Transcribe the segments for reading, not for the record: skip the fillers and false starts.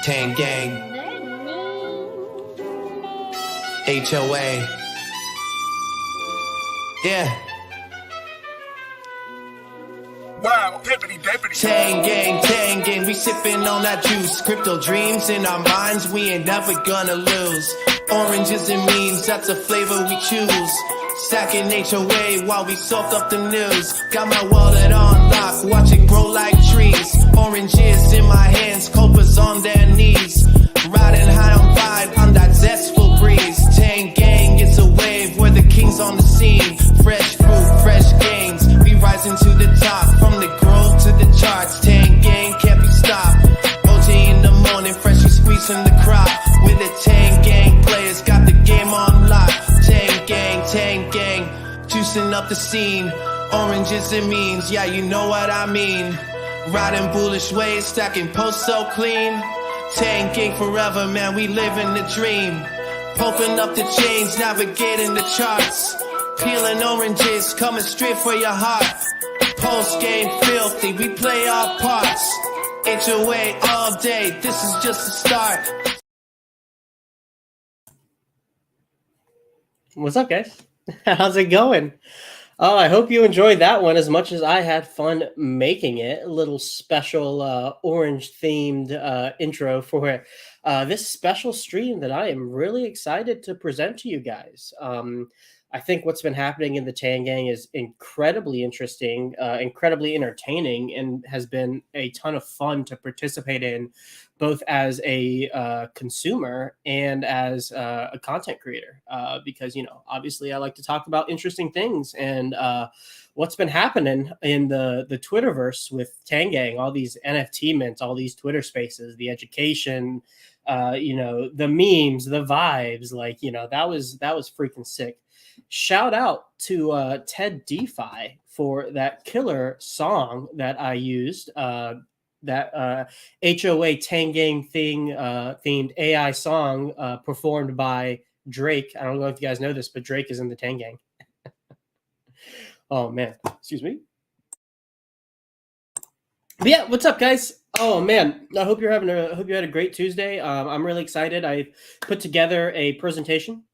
Tang Gang, HOA, yeah. Wow, pippity pippity. Tang Gang, we sippin' on that juice. Crypto dreams in our minds, we ain't never gonna lose. Oranges and memes, that's a flavor we choose. Stacking HOA while we soak up the news. Got my wallet on lock, watch it grow like trees. Oranges in my hands, cobras on their knees. Riding high on vibe, on that zestful breeze. Tang Gang, it's a wave, we're the kings on the scene. Fresh fruit, fresh gains, we rising to the top. From the grove to the charts, Tang Gang can't be stopped. OG in the morning, freshly squeezing the crop. With the Tang Gang players, got the game on lock. Tang Gang, juicing up the scene. Oranges and means, yeah, you know what I mean. Riding bullish waves, stacking posts so clean. Tang Gang forever, man, we living the dream. Poking up the chains, navigating the charts. Peeling oranges, coming straight for your heart. Post game filthy, we play our parts. HOA all day, this is just the start. What's up, guys? How's it going? Oh, I hope you enjoyed that one as much as I had fun making it. A little special orange-themed intro for this special stream that I am really excited to present to you guys. I think what's been happening in the Tang Gang is incredibly interesting, incredibly entertaining, and has been a ton of fun to participate in, both as a consumer and as a content creator. Because, you know, obviously I like to talk about interesting things, and what's been happening in the Twitterverse with Tang Gang, all these NFT mints, all these Twitter spaces, the education, you know, the memes, the vibes, like, you know, that was freaking sick. Shout out to Ted DeFi for that killer song that I used, that HOA Tang Gang themed AI song performed by Drake. I don't know if you guys know this, but Drake is in the Tang Gang. Oh man, excuse me. But yeah, what's up, guys? Oh man, I hope you had a great Tuesday. I'm really excited. I put together a presentation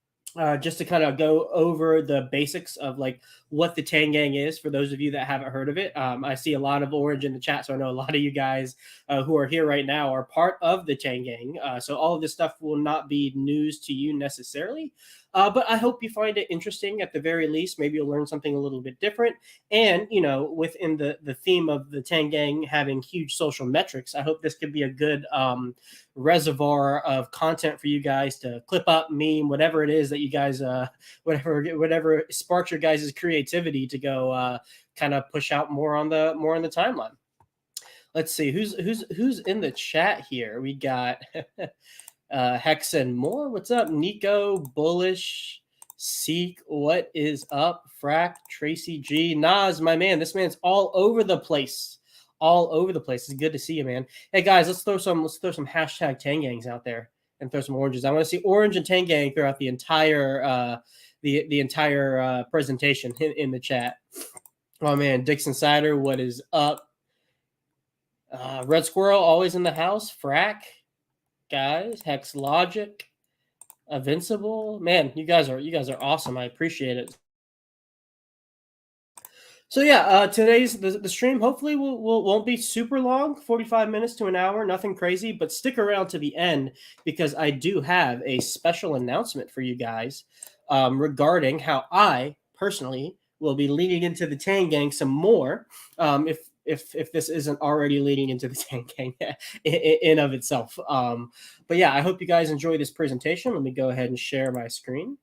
just to kind of go over the basics of like what the Tang Gang is for those of you that haven't heard of it. I see a lot of orange in the chat, so I know a lot of you guys who are here right now are part of the Tang Gang. So all of this stuff will not be news to you necessarily, but I hope you find it interesting at the very least. Maybe you'll learn something a little bit different. And, you know, within the theme of the Tang Gang having huge social metrics, I hope this could be a good reservoir of content for you guys to clip up, meme, whatever it is that you guys, whatever sparks your guys' creativity to go kind of push out more on the timeline. Let's see who's in the chat here. We got Hex and more. What's up, Nico? Bullish, Seek. What is up, Frack? Tracy G. Nas, my man. This man's all over the place. All over the place. It's good to see you, man. Hey guys, let's throw some hashtag Tang Gangs out there and throw some oranges. I want to see orange and Tang Gang throughout the entire the entire presentation in the chat. Oh man, Dixon Sider, what is up? Red Squirrel always in the house. Frack, guys. Hex Logic, Invincible. Man, you guys are awesome. I appreciate it. So yeah, today's the stream hopefully won't be super long, 45 minutes to an hour, nothing crazy, but stick around to the end because I do have a special announcement for you guys regarding how I personally will be leading into the Tang Gang some more. If this isn't already leading into the Tang Gang in of itself. But yeah, I hope you guys enjoy this presentation. Let me go ahead and share my screen.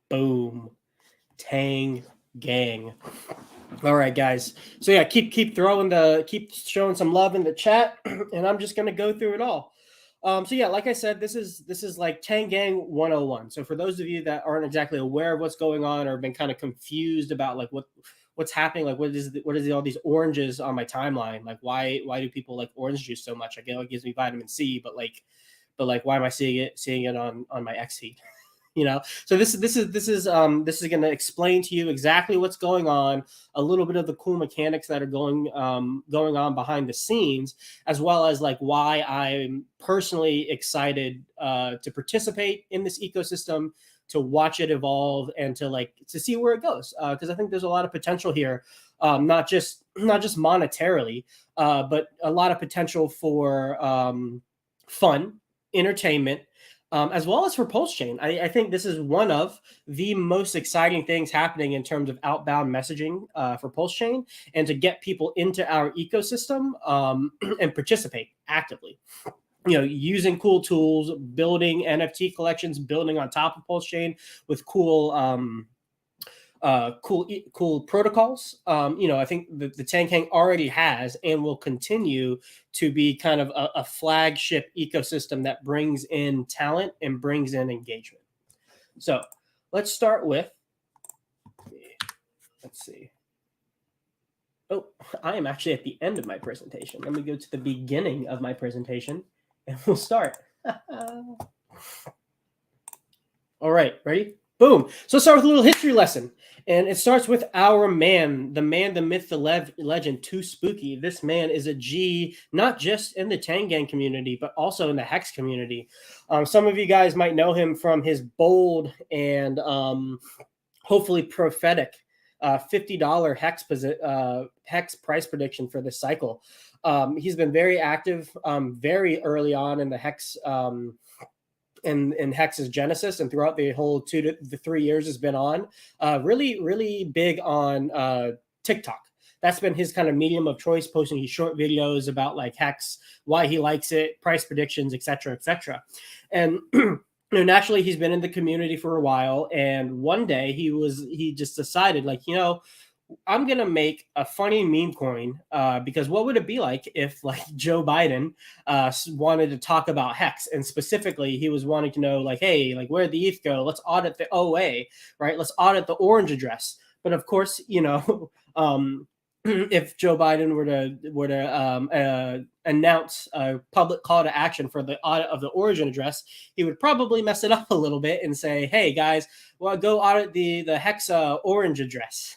Boom. Tang Gang. All right, guys. So yeah, keep showing some love in the chat, and I'm just gonna go through it all. So yeah, like I said, this is like Tang Gang 101. So for those of you that aren't exactly aware of what's going on or have been kind of confused about like what's happening, like what is all these oranges on my timeline? Like why do people like orange juice so much? I get it gives me vitamin C, but why am I seeing it on my X feed? So this is going to explain to you exactly what's going on, a little bit of the cool mechanics that are going on behind the scenes, as well as like why I'm personally excited to participate in this ecosystem, to watch it evolve, and to see where it goes, because I think there's a lot of potential here, not just monetarily, but a lot of potential for fun, entertainment, as well as for Pulse Chain. I think this is one of the most exciting things happening in terms of outbound messaging for Pulse Chain, and to get people into our ecosystem and participate actively. Using cool tools, building NFT collections, building on top of Pulse Chain with cool protocols. I think the Tang already has and will continue to be kind of a flagship ecosystem that brings in talent and brings in engagement. So let's start with, let's see. Oh, I am actually at the end of my presentation. Let me go to the beginning of my presentation and we'll start. All right, ready? Boom. So let's start with a little history lesson. And it starts with our man, the myth, the legend, Too Spooky. This man is a G, not just in the Tang Gang community, but also in the Hex community. Some of you guys might know him from his bold and hopefully prophetic $50 Hex price prediction for this cycle. He's been very active very early on in the Hex in Hex's genesis, and throughout the whole 2 to 3 years has been on really, really big on TikTok. That's been his kind of medium of choice, posting these short videos about like Hex, why he likes it, price predictions, etc., etc. And naturally, he's been in the community for a while, and one day he just decided, like, I'm going to make a funny meme coin because what would it be like if like Joe Biden wanted to talk about Hex, and specifically he was wanting to know like, hey, like where'd the ETH go? Let's audit the OA, right? Let's audit the orange address. But of course, if Joe Biden were to announce a public call to action for the audit of the origin address, he would probably mess it up a little bit and say, hey guys, well, go audit the Hex orange address.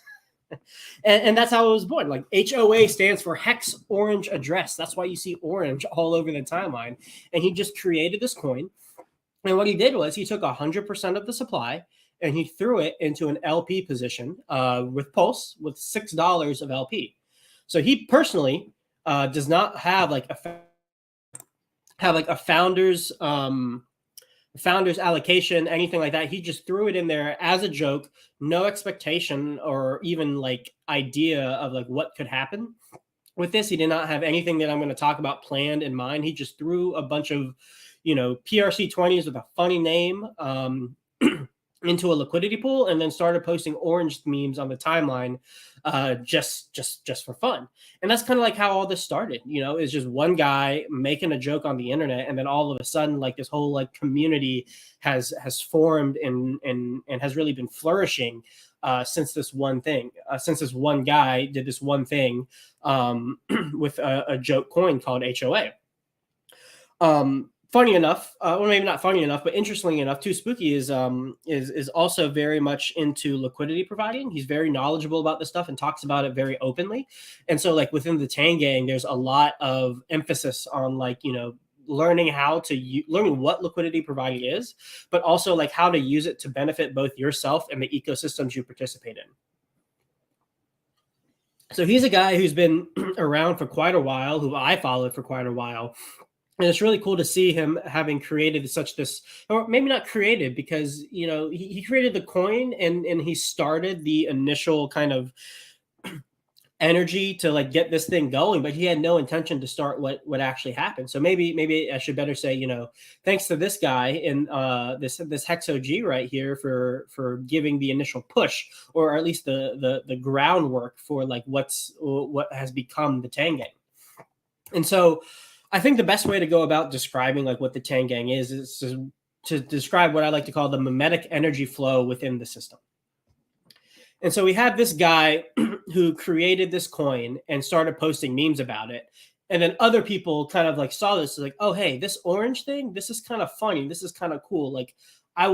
And that's how it was born. Like HOA stands for Hex Orange Address. That's why you see orange all over the timeline. And he just created this coin. And what he did was he took 100% of the supply and he threw it into an LP position with Pulse with $6 of LP. So he personally does not have like a founder's allocation, anything like that. He just threw it in there as a joke, no expectation or even like idea of like what could happen with this. He did not have anything that I'm going to talk about planned in mind. He just threw a bunch of, PRC 20s with a funny name into a liquidity pool, and then started posting orange memes on the timeline just for fun. And that's kind of like how all this started. Is just one guy making a joke on the internet, and then all of a sudden like this whole like community has formed and has really been flourishing since this one thing, since this one guy did this one thing with a joke coin called HOA. Funny enough, well, maybe not funny enough, but interestingly enough, Too Spooky is also very much into liquidity providing. He's very knowledgeable about this stuff and talks about it very openly. And so, like within the Tang Gang, there's a lot of emphasis on like learning what liquidity providing is, but also like how to use it to benefit both yourself and the ecosystems you participate in. So he's a guy who's been around for quite a while, who I followed for quite a while. And it's really cool to see him having created this, or maybe not created, because, he created the coin and he started the initial kind of energy to like get this thing going, but he had no intention to start what actually happened. So maybe I should better say, thanks to this guy in this Hex OG right here for giving the initial push, or at least the groundwork for like what has become the Tang Gang. And so I think the best way to go about describing like what the Tang Gang is to describe what I like to call the mimetic energy flow within the system. And so we have this guy who created this coin and started posting memes about it. And then other people kind of like saw this like, oh, hey, this orange thing, this is kind of funny. This is kind of cool. Like, I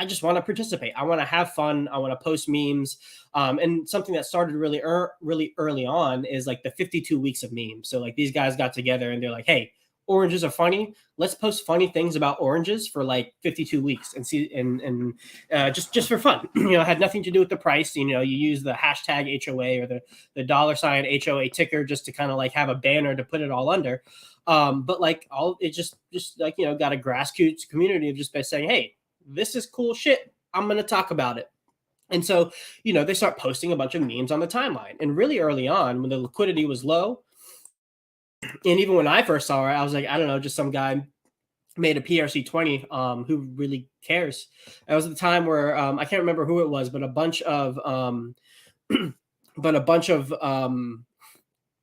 just want to participate. I want to have fun. I want to post memes. And something that started really early on is like the 52 weeks of memes. So like these guys got together and they're like, hey, oranges are funny. Let's post funny things about oranges for like 52 weeks and see, and just for fun. It had nothing to do with the price. You use the hashtag HOA or the $ HOA ticker just to kind of like have a banner to put it all under. But like it just like, got a grassroots community of just by saying, hey, this is cool shit. I'm going to talk about it. And so, they start posting a bunch of memes on the timeline. And really early on, when the liquidity was low, and even when I first saw it, I was like, I don't know, just some guy made a PRC20 who really cares. That was the time where I can't remember who it was, but a bunch of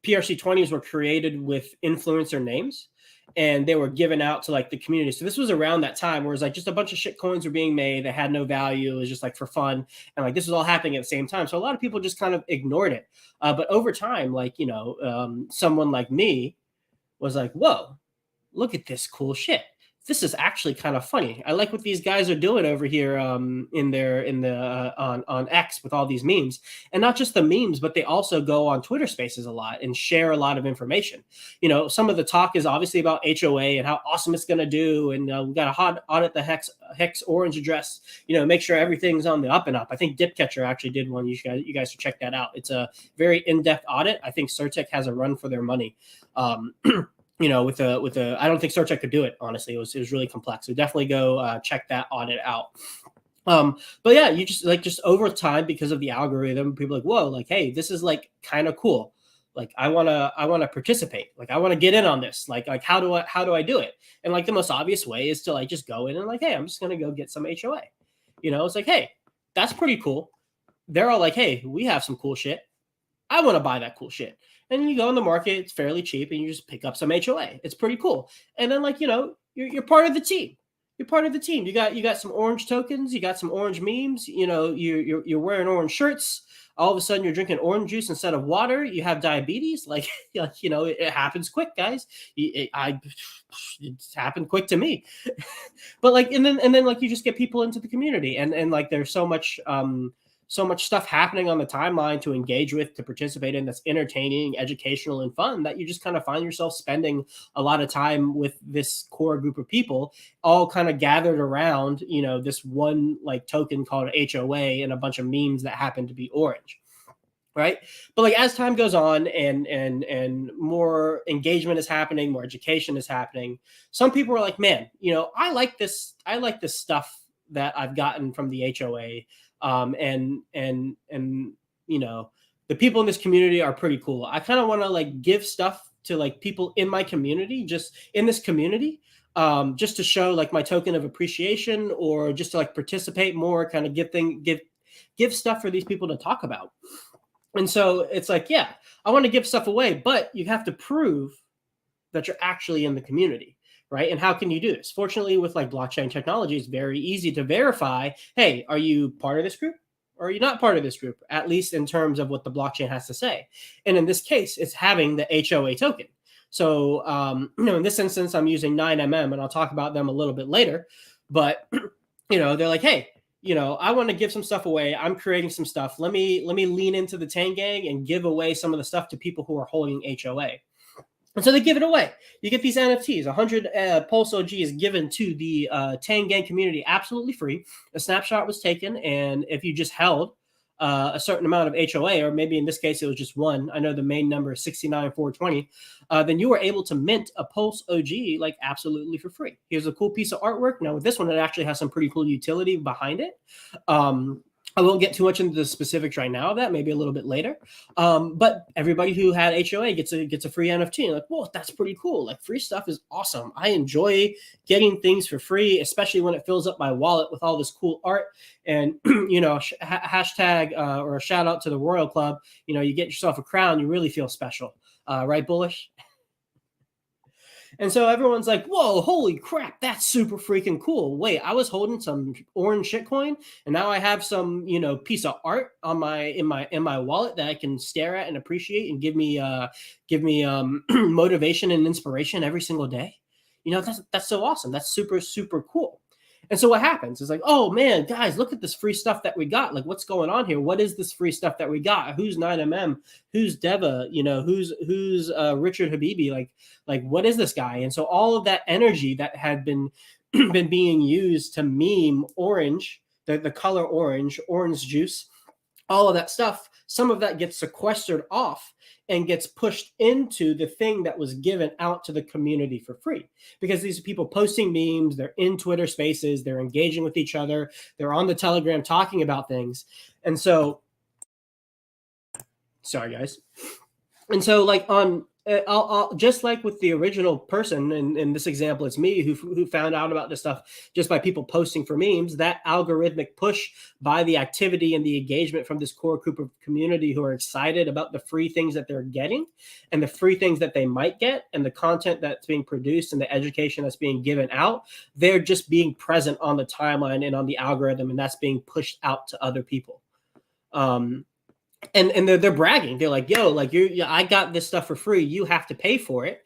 PRC20s were created with influencer names, and they were given out to like the community. So this was around that time where it was like just a bunch of shit coins were being made. They had no value. It was just like for fun. And like this was all happening at the same time. So a lot of people just kind of ignored it. But over time, like, someone like me was like, whoa, look at this cool shit. This is actually kind of funny. I like what these guys are doing over here on X with all these memes, and not just the memes, but they also go on Twitter Spaces a lot and share a lot of information. Some of the talk is obviously about HOA and how awesome it's going to do, and we got to audit the hex orange address. Make sure everything's on the up and up. I think Dipcatcher actually did one. You guys should check that out. It's a very in-depth audit. I think Certec has a run for their money. With a, I don't think Certec could do it. Honestly, it was really complex. So definitely go check that audit out. But yeah, you just over time, because of the algorithm, people are like, whoa, like, hey, this is like kind of cool. Like, I want to participate. Like, I want to get in on this. Like how do I do it? And like the most obvious way is to like just go in and like, hey, I'm just gonna go get some HOA. It's like, hey, that's pretty cool. They're all like, hey, we have some cool shit. I want to buy that cool shit. And you go in the market, it's fairly cheap, and you just pick up some HOA. It's pretty cool. And then like, you're part of the team. You're part of the team. You got some orange tokens, you got some orange memes, you're wearing orange shirts. All of a sudden you're drinking orange juice instead of water. You have diabetes. Like, it happens quick, guys. It's happened quick to me. But like, and then like you just get people into the community, and like there's so much stuff happening on the timeline to engage with, to participate in, that's entertaining, educational, and fun, that you just kind of find yourself spending a lot of time with this core group of people, all kind of gathered around, this one like token called HOA and a bunch of memes that happen to be orange. Right. But like as time goes on and more engagement is happening, more education is happening, some people are like, man, I like this stuff that I've gotten from the HOA. And the people in this community are pretty cool. I kind of want to like give stuff to like people in my community, just in this community, just to show like my token of appreciation, or just to like participate more, kind of give stuff for these people to talk about. And so it's like, yeah, I want to give stuff away, but you have to prove that you're actually in the community. Right. And how can you do this? Fortunately, with like blockchain technology, it's very easy to verify, hey, are you part of this group or are you not part of this group? At least in terms of what the blockchain has to say. And in this case, it's having the HOA token. So, in this instance, I'm using 9mm, and I'll talk about them a little bit later. But, they're like, hey, I want to give some stuff away. I'm creating some stuff. Let me lean into the Tang gang and give away some of the stuff to people who are holding HOA. And so they give it away. You get these NFTs. 100 Pulse OG is given to the Tang gang community absolutely free. A snapshot was taken, and if you just held a certain amount of HOA, or maybe in this case it was just one, I know the main number is 69,420, then you were able to mint a Pulse OG like absolutely for free. Here's a cool piece of artwork. Now with this one, it actually has some pretty cool utility behind it. I won't get too much into the specifics right now of that, maybe a little bit later. But everybody who had HOA gets a free NFT. And like, whoa, that's pretty cool. Like, free stuff is awesome. I enjoy getting things for free, especially when it fills up my wallet with all this cool art. And, hashtag or a shout out to the Royal Club. You get yourself a crown, you really feel special. Right, Bullish? And so everyone's like, whoa, holy crap, that's super freaking cool. Wait, I was holding some orange shitcoin and now I have some, piece of art on my wallet that I can stare at and appreciate and give me motivation and inspiration every single day. That's so awesome. That's super, super cool. And so what happens is like, oh man, guys, look at this free stuff that we got. Like, what's going on here? What is this free stuff that we got? Who's 9mm? Who's Deva? Who's Richard Habibi? Like, what is this guy? And so all of that energy that had been been being used to meme orange, the color orange juice, all of that stuff, some of that gets sequestered off and gets pushed into the thing that was given out to the community for free. Because these are people posting memes, they're in Twitter spaces, they're engaging with each other, they're on the Telegram talking about things. And so, sorry guys. And so like I'll just like with the original person, in this example, it's me who found out about this stuff just by people posting for memes. That algorithmic push by the activity and the engagement from this core group of community who are excited about the free things that they're getting and the free things that they might get and the content that's being produced and the education that's being given out, they're just being present on the timeline and on the algorithm, and that's being pushed out to other people. And they're bragging. They're like, yo, like I got this stuff for free. You have to pay for it.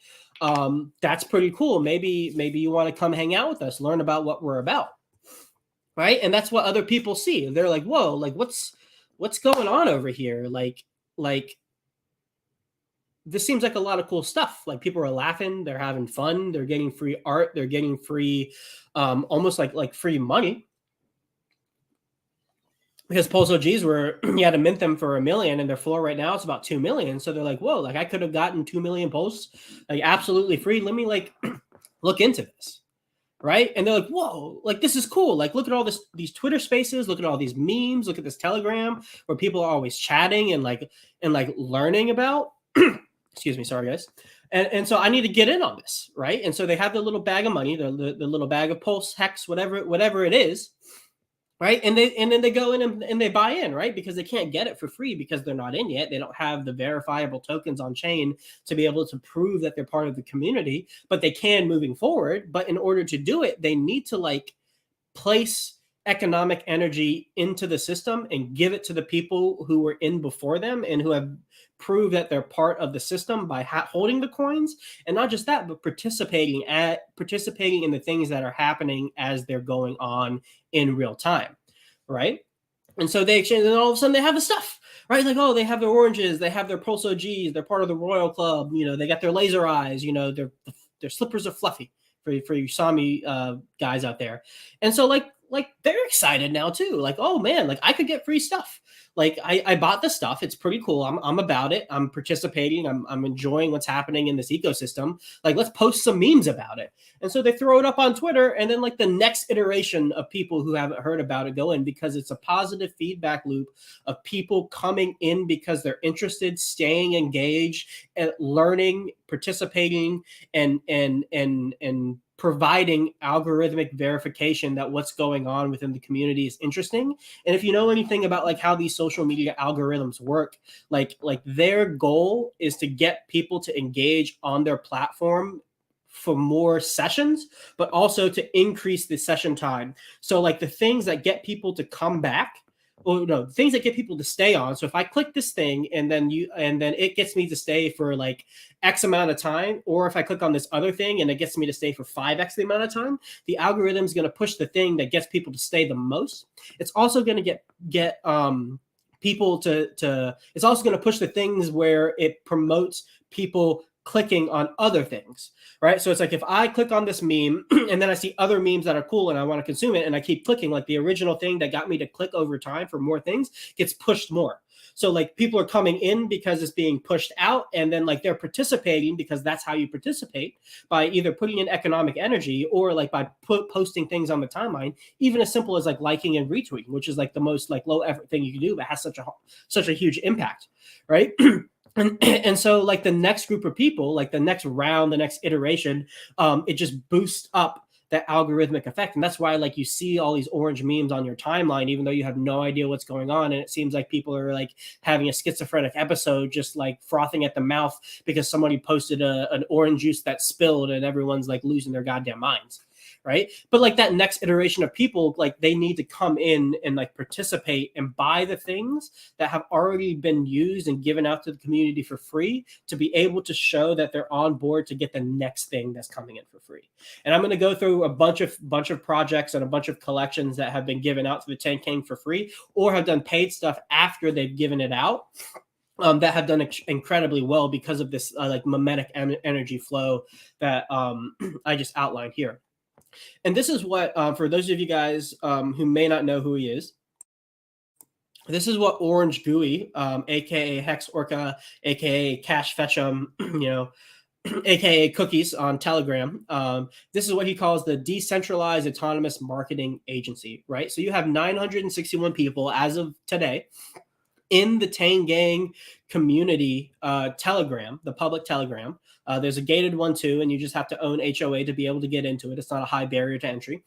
That's pretty cool. Maybe you want to come hang out with us, learn about what we're about. Right. And that's what other people see. They're like, whoa, like what's going on over here? Like this seems like a lot of cool stuff. Like people are laughing, they're having fun, they're getting free art, they're getting free, almost like free money. Because Pulse OGs you had to mint them for $1 million, and their floor right now is about 2 million. So they're like, whoa, like I could have gotten 2 million posts, like absolutely free. Let me like look into this. Right. And they're like, whoa, like this is cool. Like, look at all these Twitter spaces, look at all these memes, look at this Telegram where people are always chatting and learning about. Excuse me, sorry guys. And so I need to get in on this, right? And so they have the little bag of money, the little bag of Pulse, Hex, whatever it is. Right. And then they go in and they buy in, right? Because they can't get it for free because they're not in yet. They don't have the verifiable tokens on chain to be able to prove that they're part of the community, but they can moving forward. But in order to do it, they need to like place economic energy into the system and give it to the people who were in before them and who have proved that they're part of the system by holding the coins. And not just that, but participating in the things that are happening as they're going on in real time, right? And so they exchange, and all of a sudden they have the stuff, right? Like, oh, they have their oranges, they have their Pulse OGs, they're part of the Royal Club, they got their laser eyes, their slippers are fluffy for you Sami guys out there. And so like they're excited now too. Like, oh man, like I could get free stuff. Like I bought the stuff. It's pretty cool. I'm about it. I'm participating. I'm enjoying what's happening in this ecosystem. Like, let's post some memes about it. And so they throw it up on Twitter, and then like the next iteration of people who haven't heard about it go in, because it's a positive feedback loop of people coming in because they're interested, staying engaged, and learning, participating, and providing algorithmic verification that what's going on within the community is interesting. And if you know anything about like how these social media algorithms work, like their goal is to get people to engage on their platform for more sessions, but also to increase the session time. So like the things that get people to come back, things that get people to stay on. So if I click this thing and then it gets me to stay for like X amount of time, or if I click on this other thing and it gets me to stay for 5X the amount of time, the algorithm is going to push the thing that gets people to stay the most. It's also going to get people to it's also going to push the things where it promotes people clicking on other things, right? So it's like if I click on this meme and then I see other memes that are cool and I want to consume it, and I keep clicking, like the original thing that got me to click over time for more things gets pushed more. So like people are coming in because it's being pushed out, and then like they're participating because that's how you participate, by either putting in economic energy or like by posting things on the timeline, even as simple as like liking and retweeting, which is like the most like low effort thing you can do, but has such a huge impact, right? And so like the next group of people, like the next round, the next iteration, it just boosts up that algorithmic effect. And that's why like you see all these orange memes on your timeline, even though you have no idea what's going on. And it seems like people are like having a schizophrenic episode, just like frothing at the mouth because somebody posted an orange juice that spilled and everyone's like losing their goddamn minds. Right. But like that next iteration of people, like they need to come in and like participate and buy the things that have already been used and given out to the community for free to be able to show that they're on board to get the next thing that's coming in for free. And I'm going to go through a bunch of projects and a bunch of collections that have been given out to the Tang for free or have done paid stuff after they've given it out. That have done incredibly well because of this like mimetic energy flow that I just outlined here. And this is what, for those of you guys who may not know who he is, this is what Orange Gooey, aka Hex Orca, aka Cash Fetchum, aka Cookies on Telegram. This is what he calls the Decentralized Autonomous Marketing Agency, right? So you have 961 people as of today in the Tang Gang community Telegram, the public Telegram. There's a gated one too, and you just have to own HOA to be able to get into it. It's not a high barrier to entry.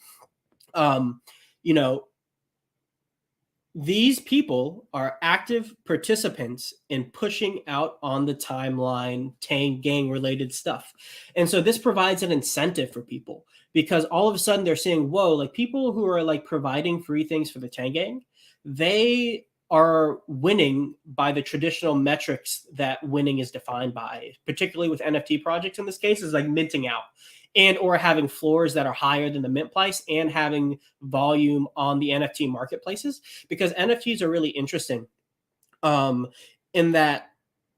These people are active participants in pushing out on the timeline Tang Gang related stuff. And so this provides an incentive for people because all of a sudden they're seeing, whoa, like people who are like providing free things for the Tang Gang, they are winning by the traditional metrics that winning is defined by, particularly with NFT projects in this case, is like minting out and or having floors that are higher than the mint price and having volume on the NFT marketplaces, because NFTs are really interesting in that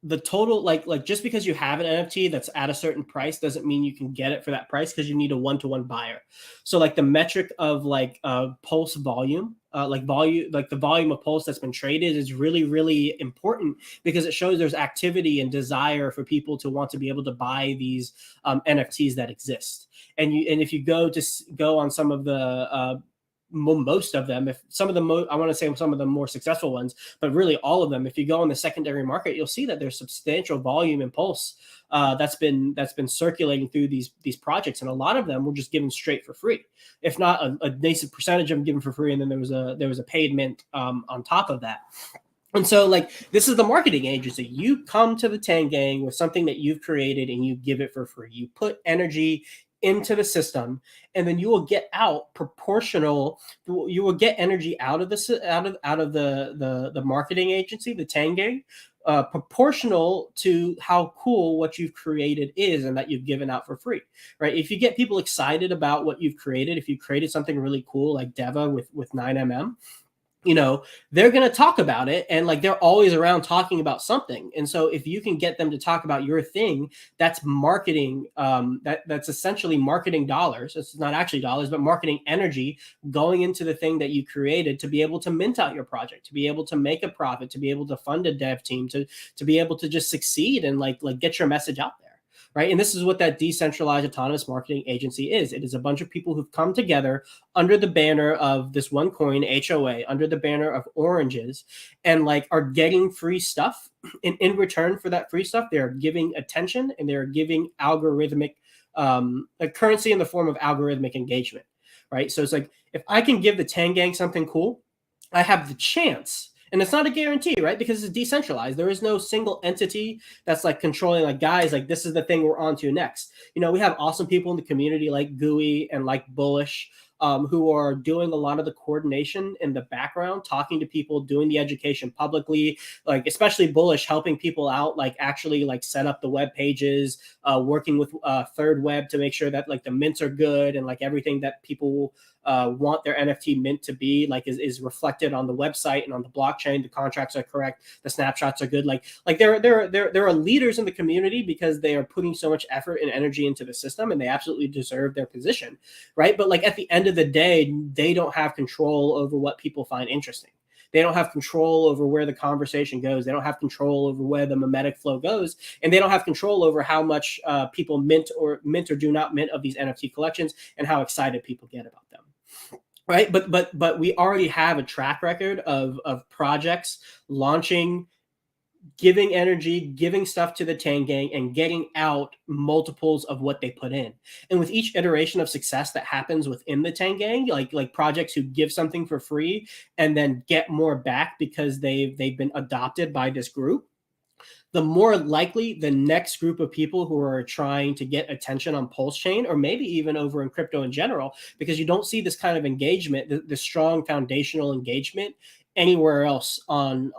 the total, like just because you have an NFT that's at a certain price doesn't mean you can get it for that price because you need a one-to-one buyer. So like the metric of like pulse volume, like the volume of pulse that's been traded is really, really important because it shows there's activity and desire for people to want to be able to buy these NFTs that exist. And if you go on some of the most of them, if some of the I want to say some of the more successful ones, but really all of them, if you go on the secondary market, you'll see that there's substantial volume and pulse that's been circulating through these projects, and a lot of them were just given straight for free, if not a decent percentage of them given for free, and then there was a paid mint on top of that. And so like this is the marketing agency. You come to the Tang Gang with something that you've created and you give it for free. You put energy into the system, and then you will get out proportional. You will get energy out of the marketing agency, the Tang Gang, proportional to how cool what you've created is and that you've given out for free, right? If you get people excited about what you've created, if you created something really cool like Deva with 9mm, they're going to talk about it, and like they're always around talking about something. And so if you can get them to talk about your thing, that's marketing. That's essentially marketing dollars. It's not actually dollars, but marketing energy going into the thing that you created to be able to mint out your project, to be able to make a profit, to be able to fund a dev team, to be able to just succeed and like get your message out there. Right. And this is what that decentralized autonomous marketing agency is. It is a bunch of people who've come together under the banner of this one coin, HOA, under the banner of oranges, and like are getting free stuff. And in return for that free stuff, they're giving attention and they're giving algorithmic a currency in the form of algorithmic engagement. Right. So it's like if I can give the Tang Gang something cool, I have the chance. And it's not a guarantee, right? Because it's decentralized. There is no single entity that's like controlling, like, guys, like this is the thing we're on to next. We have awesome people in the community like Gooey and like Bullish, who are doing a lot of the coordination in the background, talking to people, doing the education publicly, like especially Bullish, helping people out, like actually like set up the web pages, working with Third Web to make sure that like the mints are good and like everything that people want their NFT mint to be like is reflected on the website and on the blockchain. The contracts are correct. The snapshots are good. Like there are leaders in the community because they are putting so much effort and energy into the system, and they absolutely deserve their position, right? But like at the end of the day, they don't have control over what people find interesting. They don't have control over where the conversation goes. They don't have control over where the mimetic flow goes, and they don't have control over how much people mint or do not mint of these NFT collections and how excited people get about them. Right. But we already have a track record of projects launching giving energy, giving stuff to the Tang gang, and getting out multiples of what they put in. And with each iteration of success that happens within the Tang gang, like projects who give something for free and then get more back because they've been adopted by this group, the more likely the next group of people who are trying to get attention on Pulse Chain, or maybe even over in crypto in general, because you don't see this kind of engagement, the strong foundational engagement anywhere else on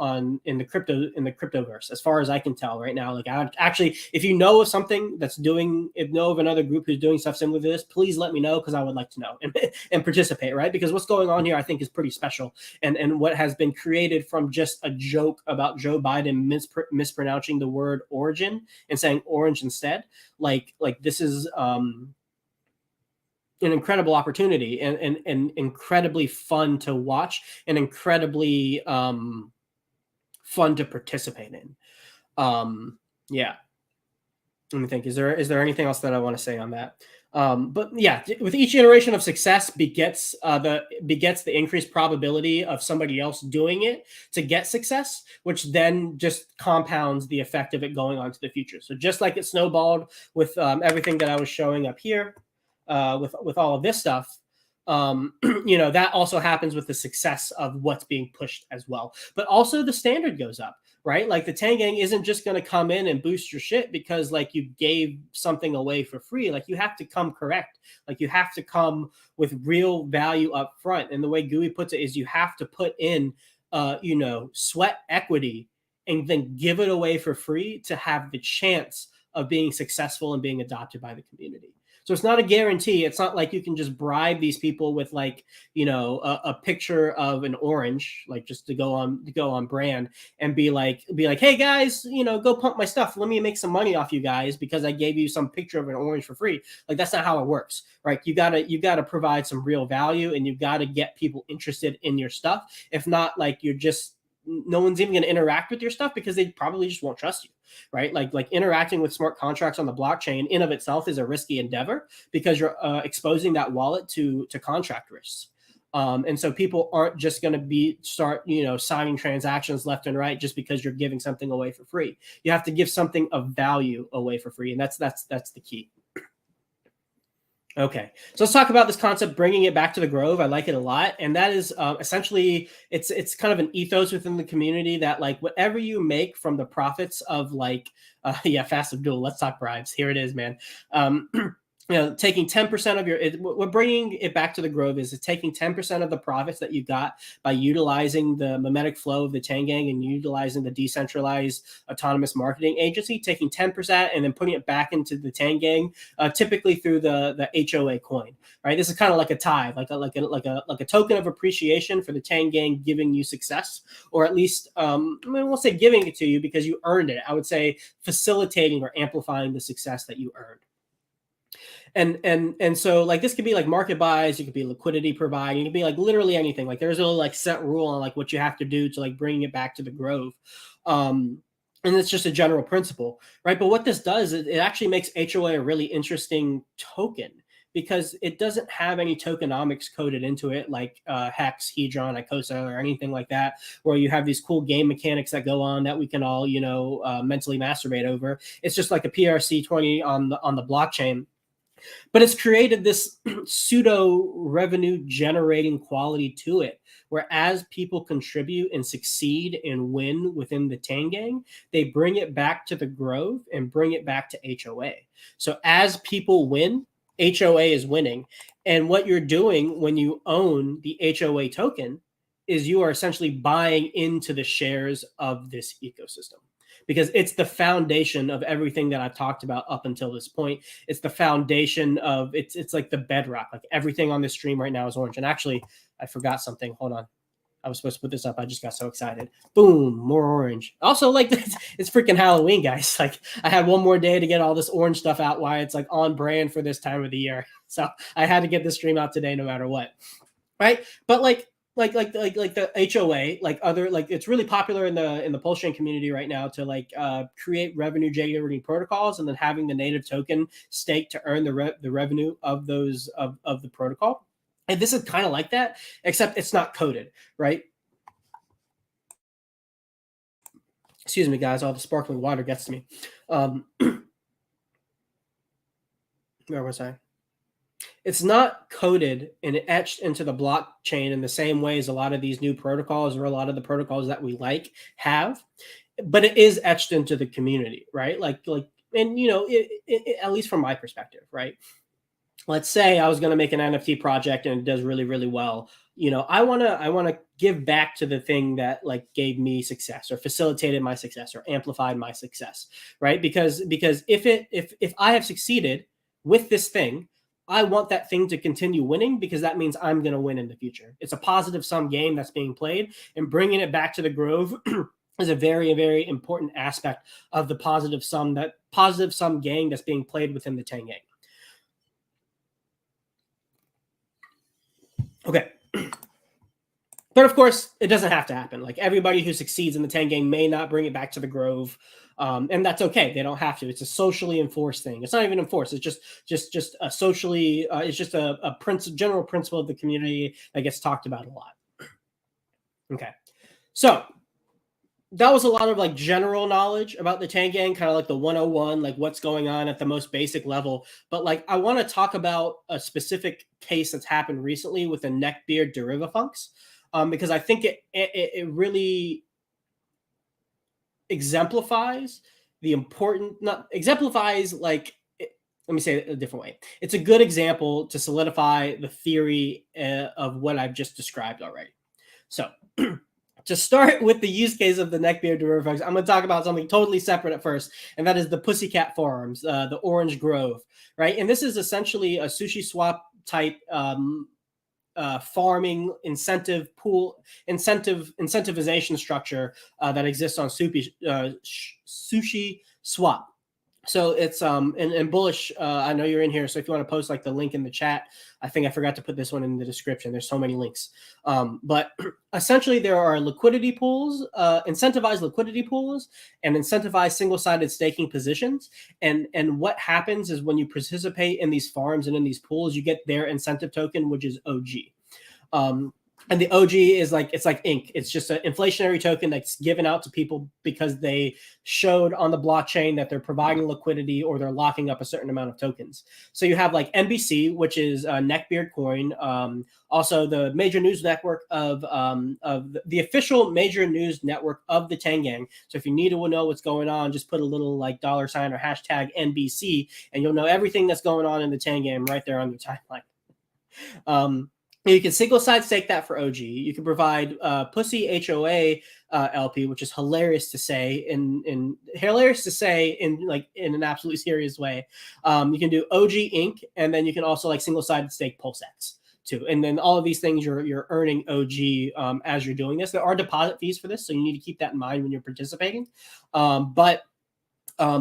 in the cryptoverse, as far as I can tell right now. Like, actually, if you know of something that's doing, if know of another group who's doing stuff similar to this, please let me know, because I would like to know and participate, right? Because what's going on here, I think, is pretty special, and what has been created from just a joke about Joe Biden mispronouncing the word origin and saying orange instead. Like this is an incredible opportunity, and incredibly fun to watch, and incredibly fun to participate in. Yeah. Let me think. Is there anything else that I want to say on that? But yeah, with each iteration of success begets the increased probability of somebody else doing it to get success, which then just compounds the effect of it going on to the future. So just like it snowballed with everything that I was showing up here, with all of this stuff, that also happens with the success of what's being pushed as well. But also the standard goes up, right? Like the Tang gang isn't just going to come in and boost your shit because like you gave something away for free. Like you have to come correct. Like you have to come with real value up front. And the way GUI puts it is you have to put in, sweat equity and then give it away for free to have the chance of being successful and being adopted by the community. So it's not a guarantee. It's not like you can just bribe these people with like, a picture of an orange, like just to go on brand, and be like, hey guys, go pump my stuff. Let me make some money off you guys because I gave you some picture of an orange for free. Like that's not how it works, right? You gotta provide some real value, and you've got to get people interested in your stuff. If not, like no one's even going to interact with your stuff because they probably just won't trust you, right? Like interacting with smart contracts on the blockchain in of itself is a risky endeavor because you're exposing that wallet to contract risks. And so people aren't just going to start signing transactions left and right just because you're giving something away for free. You have to give something of value away for free, and that's the key. Okay, so let's talk about this concept, bringing it back to the Grove. I like it a lot, and that is essentially it's kind of an ethos within the community that like whatever you make from the profits of like Fast Abdul. Let's talk bribes. Here it is, man. Taking 10% of what bringing it back to the Grove is taking 10% of the profits that you got by utilizing the mimetic flow of the Tang gang and utilizing the decentralized autonomous marketing agency, taking 10% and then putting it back into the Tang gang, typically through the HOA coin, right? This is kind of like a tithe, like a token of appreciation for the Tang gang giving you success, or at least, I won't say giving it to you because you earned it. I would say facilitating or amplifying the success that you earned. And so like this could be like market buys, it could be liquidity providing, it could be like literally anything. Like there's no like set rule on like what you have to do to like bring it back to the Grove. And it's just a general principle, right? But what this does, it actually makes HOA a really interesting token because it doesn't have any tokenomics coded into it like Hex, Hedron, Icosa, or anything like that, where you have these cool game mechanics that go on that we can all, mentally masturbate over. It's just like a PRC20 on the blockchain. But it's created this pseudo revenue generating quality to it, where as people contribute and succeed and win within the Tang gang, they bring it back to the Grove and bring it back to HOA. So as people win, HOA is winning. And what you're doing when you own the HOA token is you are essentially buying into the shares of this ecosystem, because it's the foundation of everything that I've talked about up until this point. It's the foundation of it's like the bedrock. Like everything on this stream right now is orange. And actually, I forgot something. Hold on. I was supposed to put this up. I just got so excited. Boom, more orange. Also, like it's freaking Halloween, guys. Like I had one more day to get all this orange stuff out. Why it's like on brand for this time of the year. So I had to get this stream out today, no matter what. Right? But like the HOA, it's really popular in the Pulse chain community right now to create revenue generating protocols and then having the native token stake to earn the revenue of those of the protocol. And this is kind of like that, except it's not coded, right? Excuse me, guys. All the sparkling water gets to me. Where was I? It's not coded and etched into the blockchain in the same way as a lot of these new protocols or a lot of the protocols that we like have, but it is etched into the community, right? And at least from my perspective, right? Let's say I was going to make an NFT project and it does really, really well. I want to give back to the thing that like gave me success or facilitated my success or amplified my success, right? Because if I have succeeded with this thing, I want that thing to continue winning because that means I'm going to win in the future. It's a positive sum game that's being played, and bringing it back to the Grove is a very, very important aspect of the positive sum game that's being played within the Tang game. Okay. But of course, it doesn't have to happen. Like everybody who succeeds in the Tang game may not bring it back to the Grove, and that's okay. They don't have to. It's a socially enforced thing. It's not even enforced. It's just a socially. It's just a general principle of the community that gets talked about a lot. Okay, so that was a lot of like general knowledge about the Tang gang, kind of like the 101, like what's going on at the most basic level. But like I want to talk about a specific case that's happened recently with the neckbeard derivafunks. Because I think it really exemplifies like, let me say it a different way. It's a good example to solidify the theory of what I've just described already. So to start with the use case of the neckbeard derivafunks, I'm going to talk about something totally separate at first, and that is the Pussycat Farms, the Orange Grove, right? And this is essentially a sushi swap type farming incentivization structure that exists on Sushi Swap. So it's and Bullish, I know you're in here, so if you want to post like the link in the chat, I think I forgot to put this one in the description. There's so many links. But essentially there are liquidity pools, incentivized liquidity pools, and incentivized single-sided staking positions. And what happens is when you participate in these farms and in these pools, you get their incentive token, which is OG. And the OG is like, it's like ink. It's just an inflationary token that's given out to people because they showed on the blockchain that they're providing liquidity or they're locking up a certain amount of tokens. So you have like NBC, which is a neckbeard coin. Also the major news network of the official major news network of the Tang gang. So if you need to know what's going on, just put a little like $ or hashtag NBC and you'll know everything that's going on in the Tang game right there on your timeline. You can single side stake that for OG. You can provide Pussy HOA LP, which is hilarious to say in an absolutely serious way. You can do OG Inc. and then you can also like single sided stake PulseX too. And then all of these things you're earning OG as you're doing this. There are deposit fees for this, so you need to keep that in mind when you're participating. But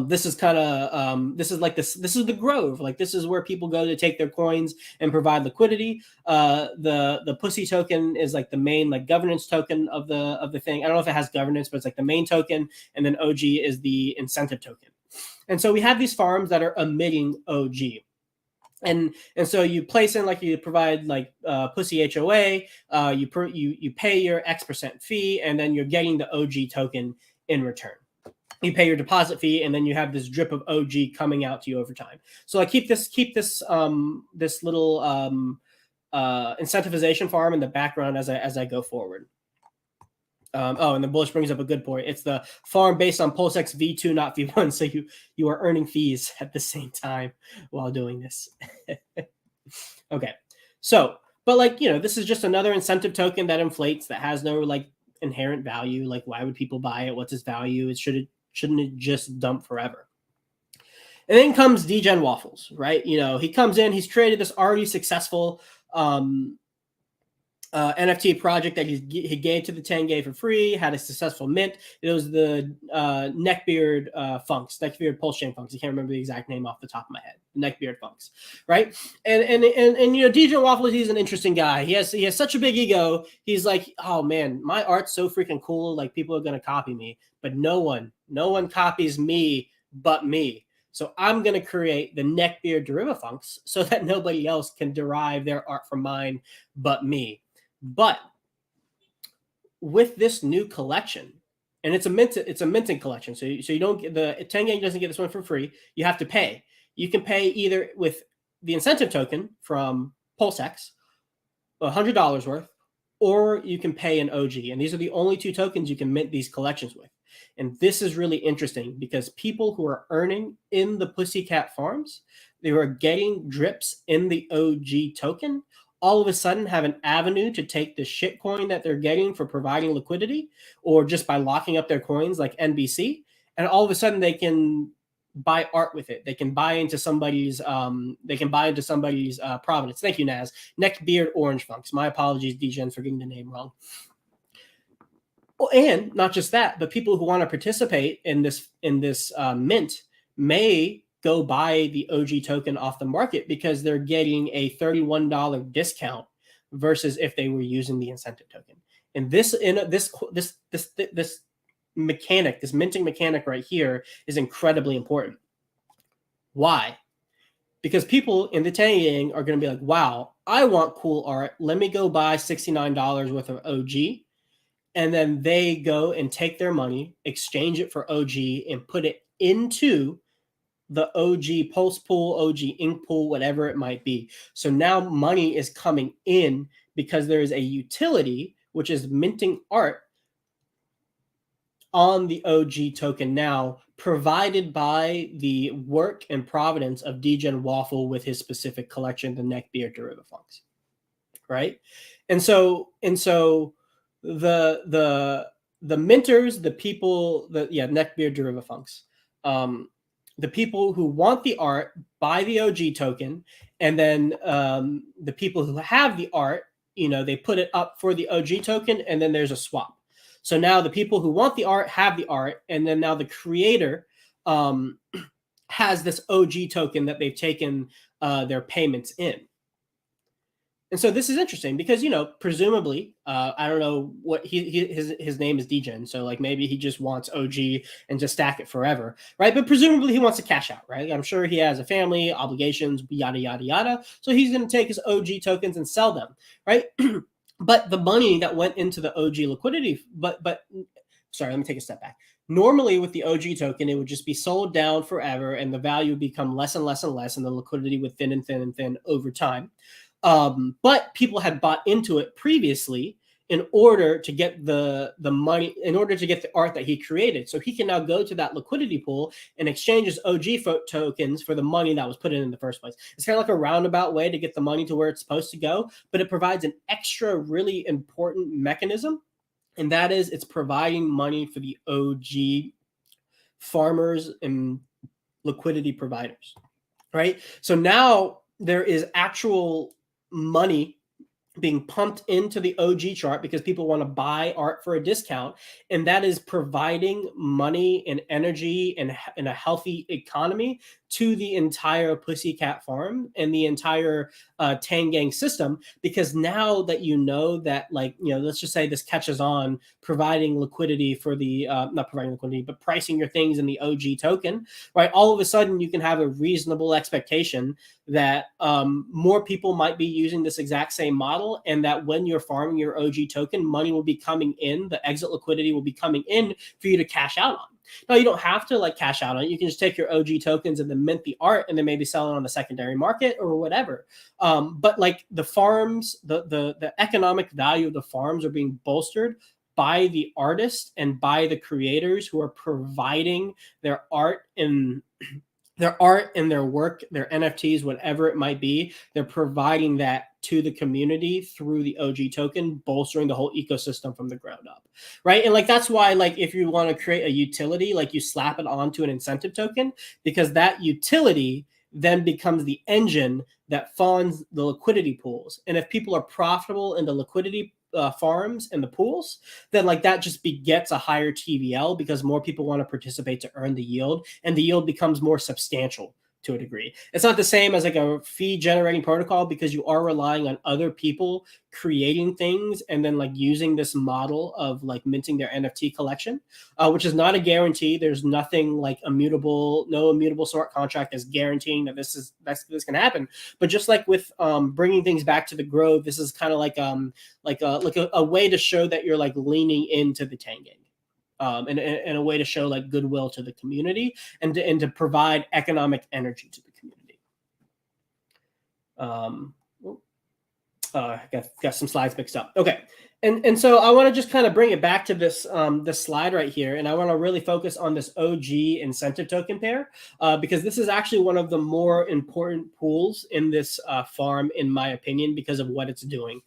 this is kind of this is the Grove. Like this is where people go to take their coins and provide liquidity. The Pussy token is like the main like governance token of the thing. I don't know if it has governance, but it's like the main token, and then OG is the incentive token. And so we have these farms that are emitting OG. And so you place in like you provide like Pussy HOA, you pay your X% fee, and then you're getting the OG token in return. You pay your deposit fee, and then you have this drip of OG coming out to you over time. So I keep this little incentivization farm in the background as I go forward. And the Bullish brings up a good point. It's the farm based on PulseX V2, not V1. So you are earning fees at the same time while doing this. Okay. So, but like, this is just another incentive token that inflates, that has no like inherent value. Like, why would people buy it? What's its value? Shouldn't it just dump forever? And then comes Degen Waffles, right? He comes in, he's created this already successful NFT project that he gave to the Tang for free, had a successful mint. It was the neckbeard neckbeard pulse chain funks. I can't remember the exact name off the top of my head. Neckbeard funks, right? And Degen Waffles, he's an interesting guy. He has such a big ego. He's like, oh man, my art's so freaking cool. Like people are gonna copy me, but no one copies me but me. So I'm going to create the neckbeard derivafunks so that nobody else can derive their art from mine but me. But with this new collection and it's a minting collection. So you don't get the Tang doesn't get this one for free. You have to pay. You can pay either with the incentive token from PulseX, $100 worth, or you can pay an OG. And these are the only two tokens you can mint these collections with. And this is really interesting because people who are earning in the Pussycat farms, they were getting drips in the OG token, all of a sudden have an avenue to take the shit coin that they're getting for providing liquidity, or just by locking up their coins like NBC. And all of a sudden they can buy art with it. They can buy into somebody's provenance. Thank you, Naz. Neckbeard Orange Funks. My apologies, DGen, for getting the name wrong. Well, and not just that, but people who want to participate in this mint may go buy the OG token off the market because they're getting a $31 discount versus if they were using the incentive token. And this mechanic, this minting mechanic right here, is incredibly important. Why? Because people in the Tang Gang are going to be like, wow, I want cool art. Let me go buy $69 worth of OG. And then they go and take their money, exchange it for OG, and put it into the OG Pulse pool, OG Ink pool, whatever it might be. So now money is coming in because there is a utility, which is minting art on the OG token now, provided by the work and providence of DGen Waffle with his specific collection, the Neckbeard Derivative Funks, right? And so the minters, the people, Neckbeard Derivative Funks, the people who want the art buy the OG token, and then the people who have the art, they put it up for the OG token, and then there's a swap. So now the people who want the art have the art, and then now the creator has this OG token that they've taken their payments in. And so this is interesting because, presumably, I don't know what his name is DGen. So like maybe he just wants OG and just stack it forever, right? But presumably he wants to cash out, right? I'm sure he has a family, obligations, yada, yada, yada. So he's going to take his OG tokens and sell them, right? But the money that went into the OG liquidity, sorry, let me take a step back. Normally with the OG token, it would just be sold down forever and the value would become less and less and less, and the liquidity would thin and thin and thin over time. But people had bought into it previously in order to get the money, in order to get the art that he created. So he can now go to that liquidity pool and exchange his OG tokens for the money that was put in the first place. It's kind of like a roundabout way to get the money to where it's supposed to go, but it provides an extra really important mechanism, and that is it's providing money for the OG farmers and liquidity providers, right? So now there is actual money being pumped into the OG chart because people want to buy art for a discount, and that is providing money and energy and a healthy economy to the entire Pussycat farm and the entire Tang Gang system. Because now that that, let's just say this catches on, providing liquidity for the not providing liquidity, but pricing your things in the OG token, right? All of a sudden you can have a reasonable expectation that more people might be using this exact same model, and that when you're farming your OG token, money will be coming in, the exit liquidity will be coming in for you to cash out on. Now, you don't have to cash out on it. You can just take your OG tokens and then mint the art and then maybe sell it on the secondary market or whatever. But the farms, the economic value of the farms are being bolstered by the artists and by the creators who are providing their art and their work, their NFTs, whatever it might be. They're providing that to the community through the OG token, bolstering the whole ecosystem from the ground up, right? And that's why, if you want to create a utility, you slap it onto an incentive token, because that utility then becomes the engine that funds the liquidity pools. And if people are profitable in the liquidity farms and the pools, then that just begets a higher TVL because more people want to participate to earn the yield, and the yield becomes more substantial to a degree. It's not the same as a fee generating protocol because you are relying on other people creating things and then using this model of minting their NFT collection, which is not a guarantee. There's nothing no immutable smart contract is guaranteeing that this can happen. But just with bringing things back to the grove, this is kind of a way to show that you're leaning into the Tang Gang. and a way to show like goodwill to the community and to provide economic energy to the community. Got some slides mixed up. Okay. And so I want to just kind of bring it back to this this slide right here, and I want to really focus on this OG incentive token pair because this is actually one of the more important pools in this farm, in my opinion, because of what it's doing.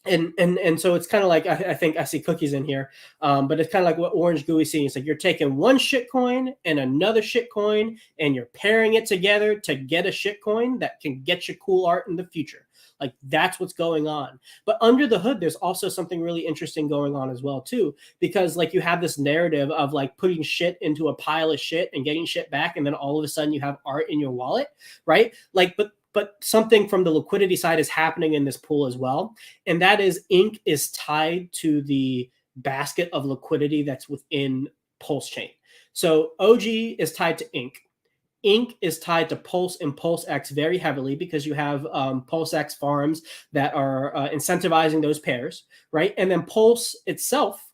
And so it's kind of like I think I see cookies in here, but it's kind of like what Orange Gooey seeing. It's like you're taking one shitcoin and another shitcoin, and you're pairing it together to get a shitcoin that can get you cool art in the future. Like that's what's going on. But under the hood, there's also something really interesting going on as well too, because like you have this narrative of like putting shit into a pile of shit and getting shit back, and then all of a sudden you have art in your wallet, right? Like, but something from the liquidity side is happening in this pool as well, and that is ink is tied to the basket of liquidity that's within Pulse Chain. So OG is tied to ink. Ink is tied to Pulse and PulseX very heavily because you have PulseX farms that are incentivizing those pairs, right? And then Pulse itself,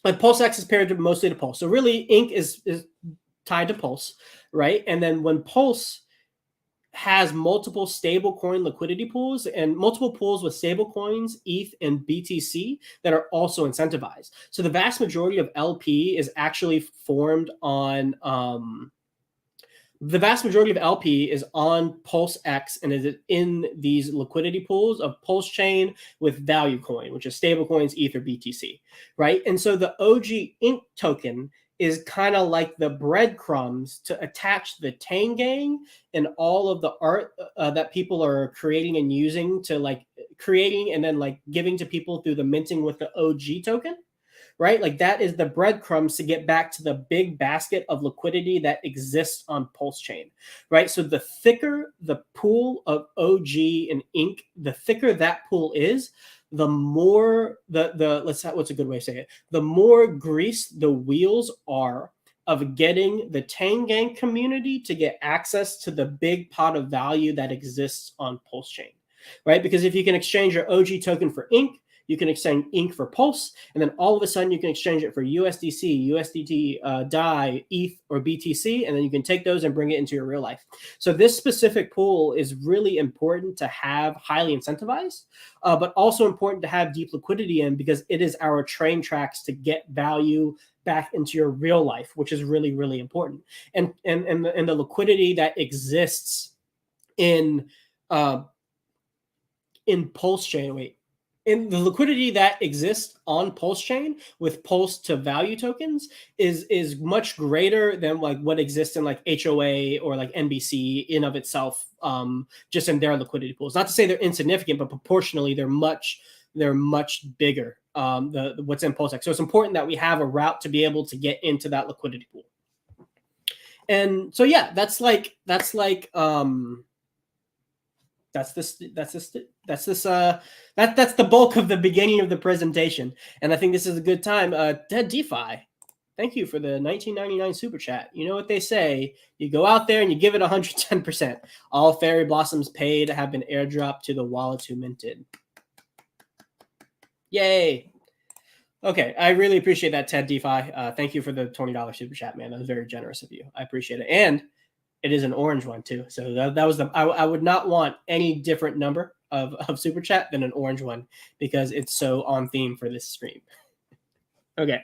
like PulseX is paired mostly to Pulse. So really, Ink is tied to Pulse, right? And then when Pulse has multiple stable coin liquidity pools and multiple pools with stable coins, ETH and BTC that are also incentivized. So the vast majority of LP is actually formed on the vast majority of LP is on PulseX and is in these liquidity pools of Pulse Chain with value coin, which is stable coins, ETH or BTC, right? And so the OG Ink token is kind of like the breadcrumbs to attach the Tang gang and all of the art that people are creating and using to like creating and then like giving to people through the minting with the OG token. Right? Like that is the breadcrumbs to get back to the big basket of liquidity that exists on Pulse Chain, right? So the thicker the pool of OG and Ink, the thicker that pool is, the more what's a good way to say it? The more grease the wheels are of getting the Tang Gang community to get access to the big pot of value that exists on Pulse Chain, right? Because if you can exchange your OG token for Ink, you can exchange Ink for Pulse, and then all of a sudden you can exchange it for USDC, USDT, DAI, ETH, or BTC, and then you can take those and bring it into your real life. So this specific pool is really important to have highly incentivized, but also important to have deep liquidity in because it is our train tracks to get value back into your real life, which is really, really important. And the liquidity that exists in Pulse Chain, in the liquidity that exists on Pulse Chain with Pulse to value tokens is much greater than like what exists in like HOA or like NBC in of itself, just in their liquidity pools. Not to say they're insignificant, but proportionally they're much bigger. What's in PulseX. So it's important that we have a route to be able to get into that liquidity pool. And so yeah, that's the bulk of the beginning of the presentation, and I think this is a good time. Dead DeFi, thank you for the 1999 super chat. You know what they say: you go out there and you give it 110%. All fairy blossoms paid have been airdropped to the wallets who minted. Yay! Okay, I really appreciate that, Ted DeFi. Thank you for the $20 super chat, man. That was very generous of you. I appreciate it, and it is an orange one too. So that was I would not want any different number of super chat than an orange one because it's so on theme for this stream. Okay.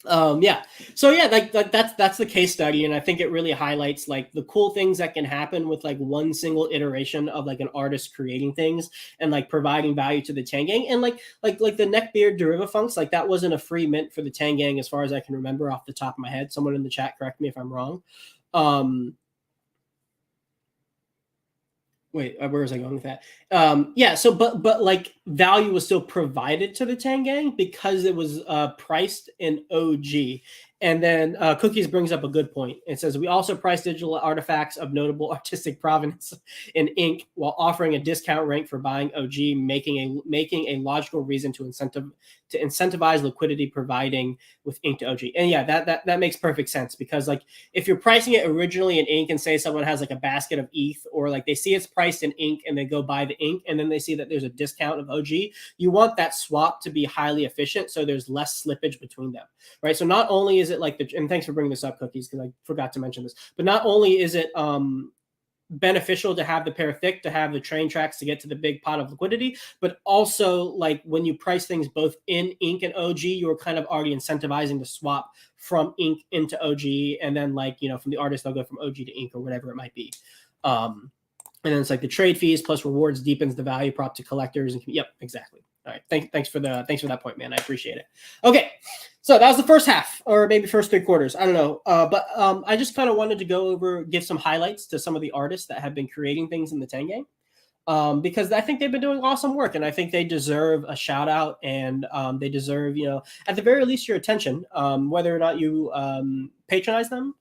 Yeah. So yeah, like that's the case study, and I think it really highlights like the cool things that can happen with like one single iteration of like an artist creating things and like providing value to the Tang Gang. And like the Neckbeard Derivafunks, like that wasn't a free mint for the Tang Gang as far as I can remember off the top of my head. Someone in the chat correct me if I'm wrong. Wait, where was I going with that? Yeah, so but like value was still provided to the Tang Gang because it was priced in OG, And then Cookies brings up a good point. It says, we also price digital artifacts of notable artistic provenance in ink while offering a discount rate for buying OG, making a logical reason to incentivize liquidity providing with ink to OG. And yeah, that makes perfect sense, because like if you're pricing it originally in ink and say someone has like a basket of ETH, or like they see it's priced in ink and they go buy the ink and then they see that there's a discount of OG, you want that swap to be highly efficient so there's less slippage between them, right? So not only is it like and thanks for bringing this up, Cookies, because I forgot to mention this, but not only is it beneficial to have the pair thick, to have the train tracks to get to the big pot of liquidity, but also like when you price things both in ink and OG, you're kind of already incentivizing the swap from ink into OG, and then like, you know, from the artist they'll go from OG to ink or whatever it might be. And then it's like the trade fees plus rewards deepens the value prop to collectors. And yep, exactly. All right, thanks for that point, man. I appreciate it. Okay, so that was the first half, or maybe first 3 quarters. I don't know, but I just kind of wanted to go over, give some highlights to some of the artists that have been creating things in the Tang game. Because I think they've been doing awesome work, and I think they deserve a shout out, and they deserve, you know, at the very least, your attention. Whether or not you patronize them,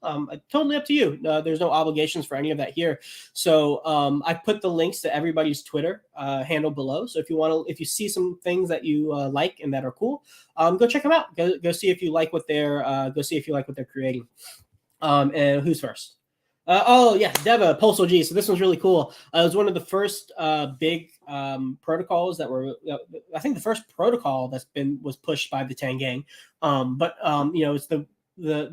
totally up to you. There's no obligations for any of that here. So I put the links to everybody's Twitter handle below. So if you see some things that you like and that are cool, go check them out. Go see if you like what they're creating. And who's first? Oh yeah, Deva Pulse OG. So this one's really cool. It was one of the first big protocols that were. I think the first protocol was pushed by the Tang gang. But you know, it's the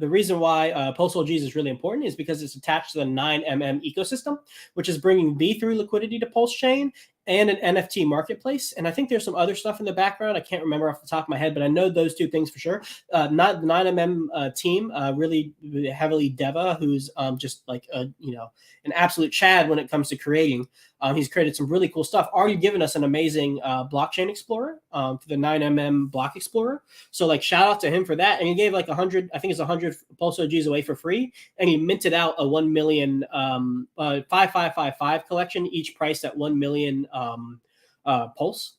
reason why Pulse OGs is really important is because it's attached to the 9mm ecosystem, which is bringing V3 liquidity to Pulse Chain and an NFT marketplace. And I think there's some other stuff in the background. I can't remember off the top of my head, but I know those 2 things for sure. Not the 9mm team, really heavily Deva, who's just like you know, an absolute Chad when it comes to creating. He's created some really cool stuff. Already given us an amazing blockchain explorer for the 9mm block explorer. So like shout out to him for that. And he gave like 100, I think it's 100 Pulse OGs away for free. And he minted out a 1 million 5555 collection, each priced at 1 million Pulse.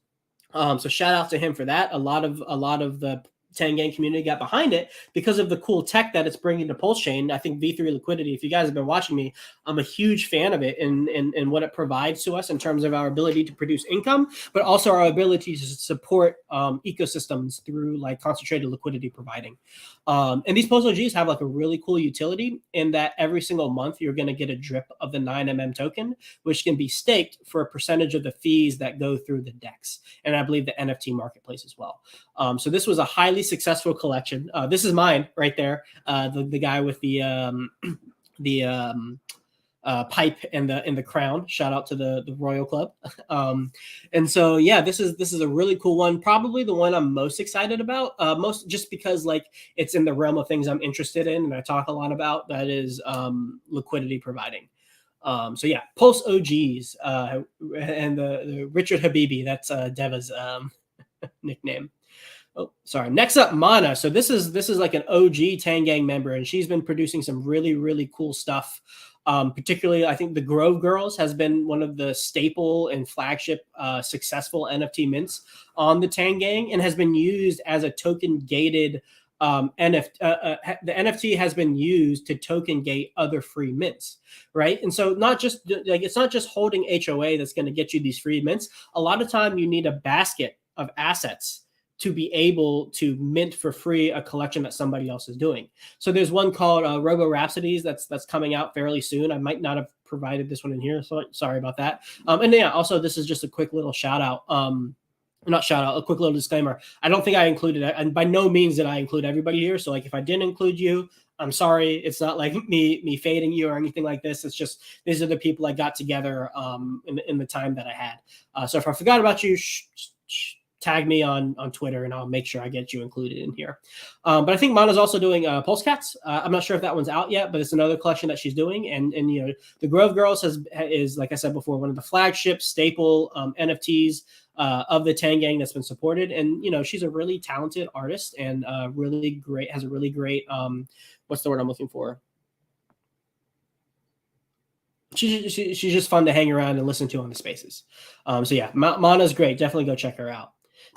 So shout out to him for that. A lot of the Tang gang community got behind it because of the cool tech that it's bringing to Pulse Chain. I think V3 liquidity, if you guys have been watching me, I'm a huge fan of it in what it provides to us in terms of our ability to produce income, but also our ability to support ecosystems through like concentrated liquidity providing. And these Pulse OGs have like a really cool utility in that every single month you're going to get a drip of the 9mm token, which can be staked for a percentage of the fees that go through the DEX. And I believe the NFT marketplace as well. So this was a highly successful collection. This is mine right there. The guy with the pipe and the crown. Shout out to the Royal Club. And so yeah, this is a really cool one. Probably the one I'm most excited about. Most just because like it's in the realm of things I'm interested in and I talk a lot about. That is liquidity providing. So yeah, Pulse OGs and the Richard Habibi. That's Deva's nickname. Oh, sorry. Next up, Mana. So this is like an OG Tang Gang member, and she's been producing some really, really cool stuff. Particularly, I think the Grove Girls has been one of the staple and flagship successful NFT mints on the Tang Gang, and has been used as a token gated NFT. The NFT has been used to token gate other free mints, right? And so it's not just holding HOA that's going to get you these free mints. A lot of time you need a basket of assets to be able to mint for free a collection that somebody else is doing. So there's one called Robo Rhapsodies that's coming out fairly soon. I might not have provided this one in here, so sorry about that. And yeah, also this is just a quick little shout out. Not shout out, a quick little disclaimer. I don't think I included it, and by no means did I include everybody here. So like if I didn't include you, I'm sorry. It's not like me fading you or anything like this. It's just these are the people I got together in the time that I had. So if I forgot about you, tag me on Twitter and I'll make sure I get you included in here. But I think Mana's also doing Pulse Cats. I'm not sure if that one's out yet, but it's another collection that she's doing. And you know, the Grove Girls is like I said before, one of the flagship staple NFTs of the Tang Gang that's been supported. And you know, she's a really talented artist and has a really great what's the word I'm looking for? She's just fun to hang around and listen to on the spaces. So yeah, Mana's great. Definitely go check her out.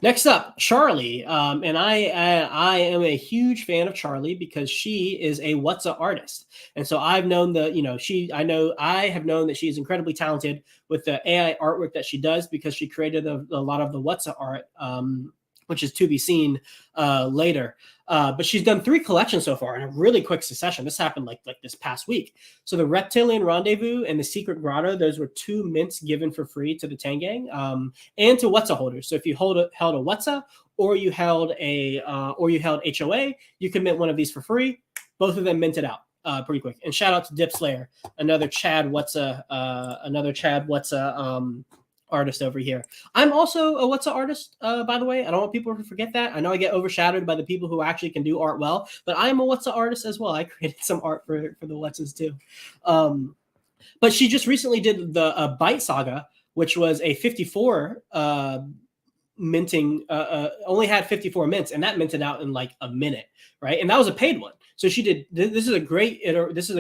Next up, Charlie, and I am a huge fan of Charlie because she is a What's Up artist, and so I've known I have known that she's incredibly talented with the AI artwork that she does because she created a lot of the What's Up art, which is to be seen later. But she's done 3 collections so far in a really quick succession. This happened like this past week. So the Reptilian Rendezvous and the Secret Grotto, those were 2 mints given for free to the Tang Gang and to What's Up holders. So if you held a What's Up or you held HOA, you can mint one of these for free. Both of them minted out pretty quick. And shout out to Dip Slayer, another Chad What's Up artist over here. I'm also a What's Up artist, by the way. I don't want people to forget that. I know I get overshadowed by the people who actually can do art well, but I am a What's Up artist as well. I created some art for the What's too. But she just recently did the Byte Saga, which was a 54 minting, only had 54 mints, and that minted out in like a minute, right? And that was a paid one. So she did. This is a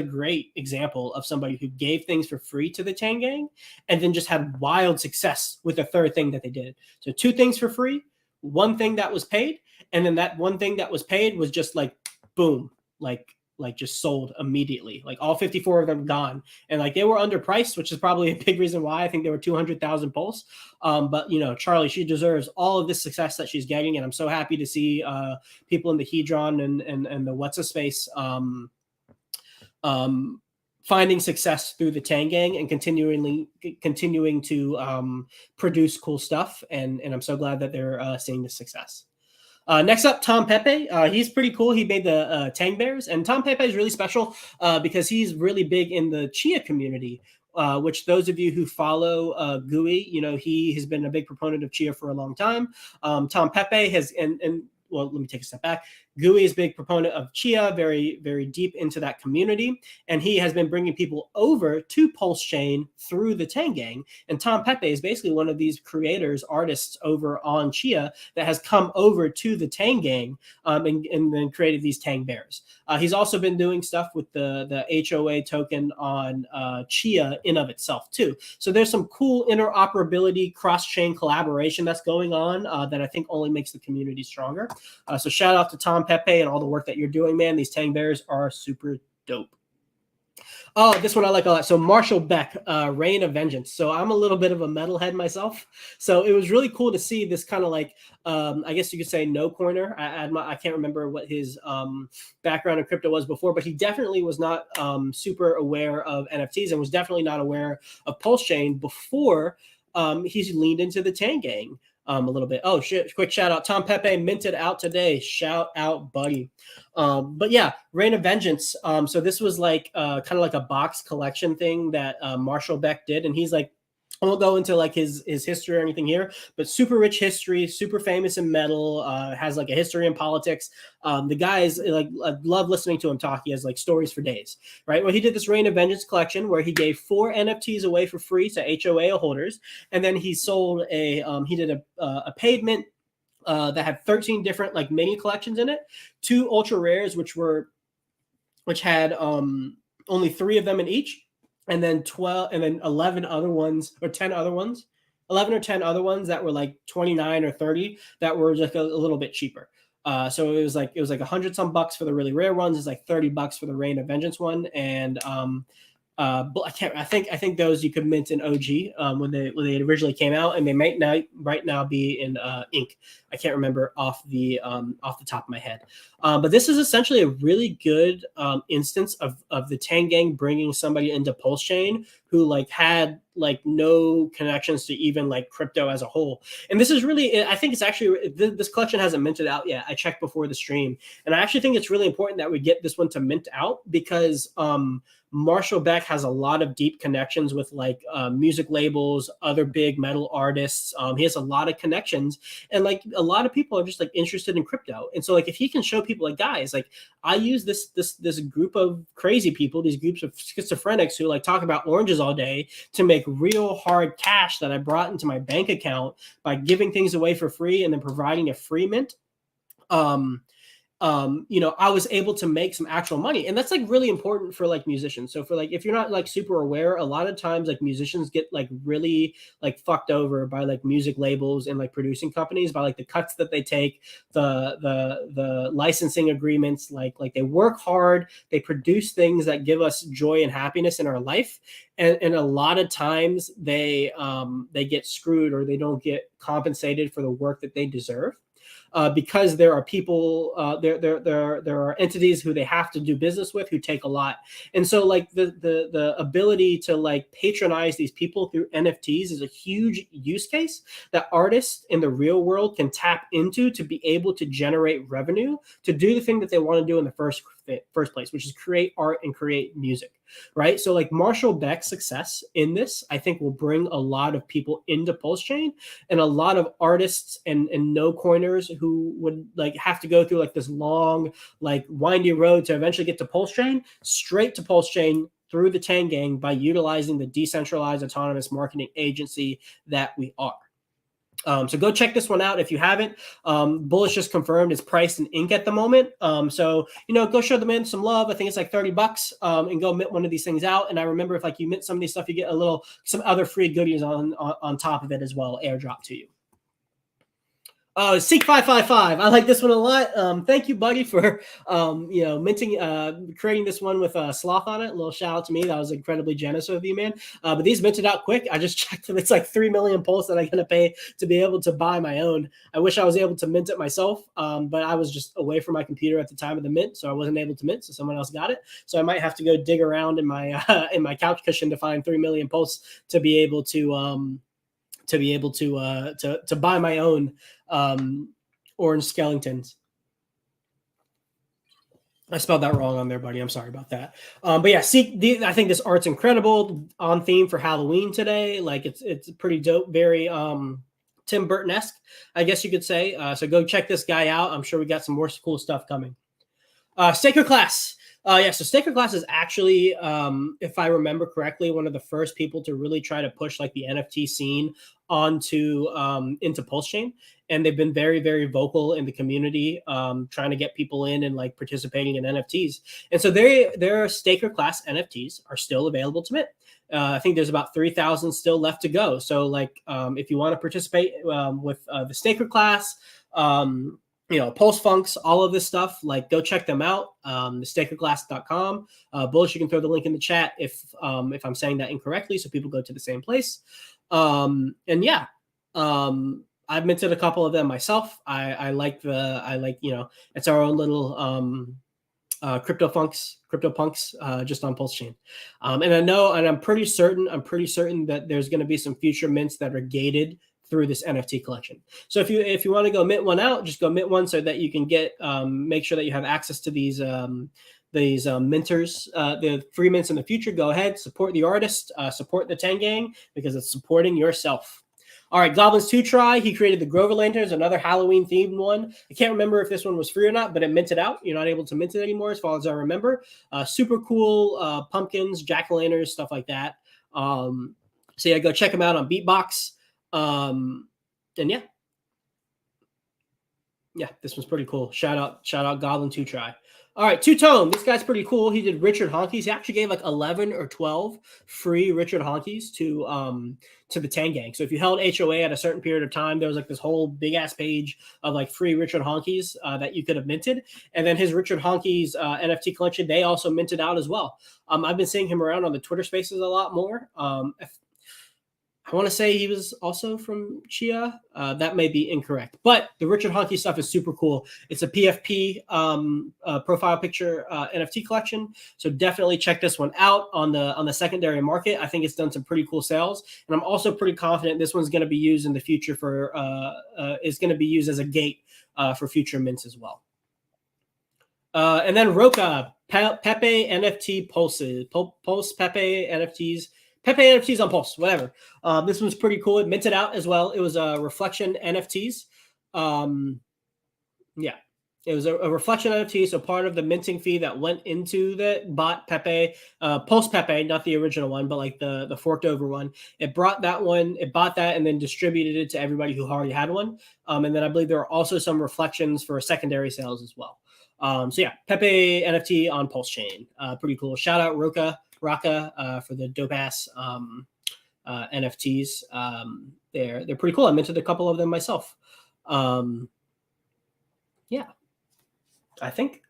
great example of somebody who gave things for free to the Tang Gang, and then just had wild success with the third thing that they did. So 2 things for free, 1 thing that was paid, and then that 1 thing that was paid was just like boom, like just sold immediately. Like all 54 of them gone, and like they were underpriced, which is probably a big reason why. I think they were 200,000 pulse. But Charlie, she deserves all of this success that she's getting, and I'm so happy to see people in the Hedron and the What's Up space finding success through the Tang Gang and continuing to produce cool stuff. And I'm so glad that they're seeing this success. Next up, Tom Pepe. He's pretty cool. He made the Tang Bears, and Tom Pepe is really special because he's really big in the Chia community, which those of you who follow GUI, he has been a big proponent of Chia for a long time. Tom Pepe has, well, let me take a step back. GUI is a big proponent of Chia, very, very deep into that community. And he has been bringing people over to Pulse Chain through the Tang Gang. And Tom Pepe is basically one of these creators, artists over on Chia that has come over to the Tang Gang and then created these Tang Bears. He's also been doing stuff with the HOA token on Chia in of itself too. So there's some cool interoperability, cross-chain collaboration that's going on that I think only makes the community stronger. So shout out to Tom Pepe and all the work that you're doing, man. These Tang Bears are super dope. Oh, this one I like a lot. So Marshall Beck, Reign of Vengeance. So I'm a little bit of a metalhead myself. So it was really cool to see this kind of like, I guess you could say no coiner. I can't remember what his background in crypto was before, but he definitely was not super aware of NFTs and was definitely not aware of Pulse Chain before he's leaned into the Tang Gang. A little bit. Oh shit! Quick shout out. Tom Pepe minted out today. Shout out, buddy. But yeah, Reign of Vengeance. So this was like kind of like a box collection thing that Marshall Beck did, and he's like, I won't go into like his history or anything here, but super rich history, super famous in metal, has like a history in politics. The guy is like, I love listening to him talk. He has like stories for days, right? Well, he did this Reign of Vengeance collection where he gave 4 NFTs away for free to HOA holders. And then he sold he did a paid mint that had 13 different like mini collections in it, 2 ultra rares, which had only 3 of them in each. And then 11 other ones or 10 other ones, 11 or 10 other ones that were like 29 or 30 that were just a little bit cheaper. So it was like $100 bucks for the really rare ones. It's like $30 for the Reign of Vengeance one. And I think those you could mint in OG when they originally came out, and they might right now be in ink. I can't remember off the top of my head. But this is essentially a really good instance of the Tang Gang bringing somebody into Pulse Chain who like had like no connections to even like crypto as a whole. And this is really, I think it's actually, this collection hasn't minted out yet. I checked before the stream, and I actually think it's really important that we get this one to mint out because Marshall Beck has a lot of deep connections with like music labels, other big metal artists. He has a lot of connections, and like a lot of people are just like interested in crypto. And so like if he can show people like, guys, like I use this group of crazy people, these groups of schizophrenics who like talk about oranges all day to make real hard cash that I brought into my bank account by giving things away for free and then providing a free mint. I was able to make some actual money. And that's like really important for like musicians. So for like, if you're not like super aware, a lot of times like musicians get like really like fucked over by like music labels and like producing companies by like the cuts that they take, the licensing agreements, like they work hard, they produce things that give us joy and happiness in our life. And a lot of times they get screwed, or they don't get compensated for the work that they deserve. Because there are people, there are entities who they have to do business with who take a lot, and so like the ability to like patronize these people through NFTs is a huge use case that artists in the real world can tap into to be able to generate revenue to do the thing that they want to do in the first place, which is create art and create music, right? So like Marshall Beck's success in this, I think, will bring a lot of people into Pulse Chain, and a lot of artists and no coiners who would like have to go through like this long, like windy road to eventually get to Pulse Chain, straight to Pulse Chain through the Tang Gang by utilizing the decentralized autonomous marketing agency that we are. So go check this one out if you haven't. Bullish just confirmed it's priced in ink at the moment. So go show the man some love. I think it's like $30, and go mint one of these things out. And I remember, if like you mint some of these stuff, you get some other free goodies on top of it as well, airdrop to you. Seek 555. I like this one a lot. Thank you, buddy, for minting, creating this one with Sloth on it. A little shout out to me. That was incredibly generous of you, man. But these minted out quick. I just checked them. It's like 3 million pulse that I'm gonna pay to be able to buy my own. I wish I was able to mint it myself, but I was just away from my computer at the time of the mint, so I wasn't able to mint. So someone else got it. So I might have to go dig around in my couch cushion to find 3 million pulse to be able to buy my own orange skeletons. I spelled that wrong on there, buddy. I'm sorry about that. But yeah, I think this art's incredible, on theme for Halloween today. Like it's pretty dope, very Tim Burton-esque, I guess you could say. So go check this guy out. I'm sure we got some more cool stuff coming. Sacred Class. So Sacred Class is actually, if I remember correctly, one of the first people to really try to push like the NFT scene into Pulse Chain, and they've been very, very vocal in the community, trying to get people in and like participating in NFTs. And so their Staker Class NFTs are still available to mint. I think there's about 3,000 still left to go. So like, if you want to participate with the Staker Class, Pulse Funks, all of this stuff, like go check them out. Thestakerclass.com. Bullish, you can throw the link in the chat if I'm saying that incorrectly, so people go to the same place. I've minted a couple of them myself. I like it's our own little CryptoPunks just on Pulse Chain. And I'm pretty certain that there's going to be some future mints that are gated through this NFT collection. So if you want to go mint one out, just go mint one so that you can get make sure that you have access to these minters, the free mints in the future. Go ahead, support the artist, support the Tang Gang, because it's supporting yourself. All right, Goblins 2 Try. He created the Grover Lanterns, another Halloween themed one. I can't remember if this one was free or not, but it minted out. You're not able to mint it anymore, as far as I remember. Super cool pumpkins, jack-o'-lanterns, stuff like that. So yeah, go check him out on Beatbox. And yeah, this one's pretty cool. Shout out Goblin 2 Try. All right, Two Tone. This guy's pretty cool. He did Richard Honkies. He actually gave like 11 or 12 free Richard Honkies to the Tang Gang. So if you held HOA at a certain period of time, there was like this whole big ass page of like free Richard Honkies that you could have minted. And then his Richard Honkies NFT collection, they also minted out as well. I've been seeing him around on the Twitter Spaces a lot more. I want to say he was also from Chia. That may be incorrect, but the Richard Honky stuff is super cool. It's a PFP profile picture NFT collection, so definitely check this one out on the secondary market. I think it's done some pretty cool sales, and I'm also pretty confident this one's going to be used in the future for is going to be used as a gate for future mints as well. And then Roca Pepe NFT Pulse Pepe NFTs. Pepe NFTs on Pulse, whatever. This one's pretty cool. It minted out as well. It was a Reflection NFTs. It was a Reflection NFT, so part of the minting fee that went into the bot Pepe, Pulse Pepe, not the original one, but like the forked over one. It bought that, and then distributed it to everybody who already had one. And then I believe there are also some reflections for secondary sales as well. So yeah, Pepe NFT on Pulse Chain, pretty cool. Shout out Raka for the dope ass NFTs. They're pretty cool. I minted a couple of them myself. Yeah, I think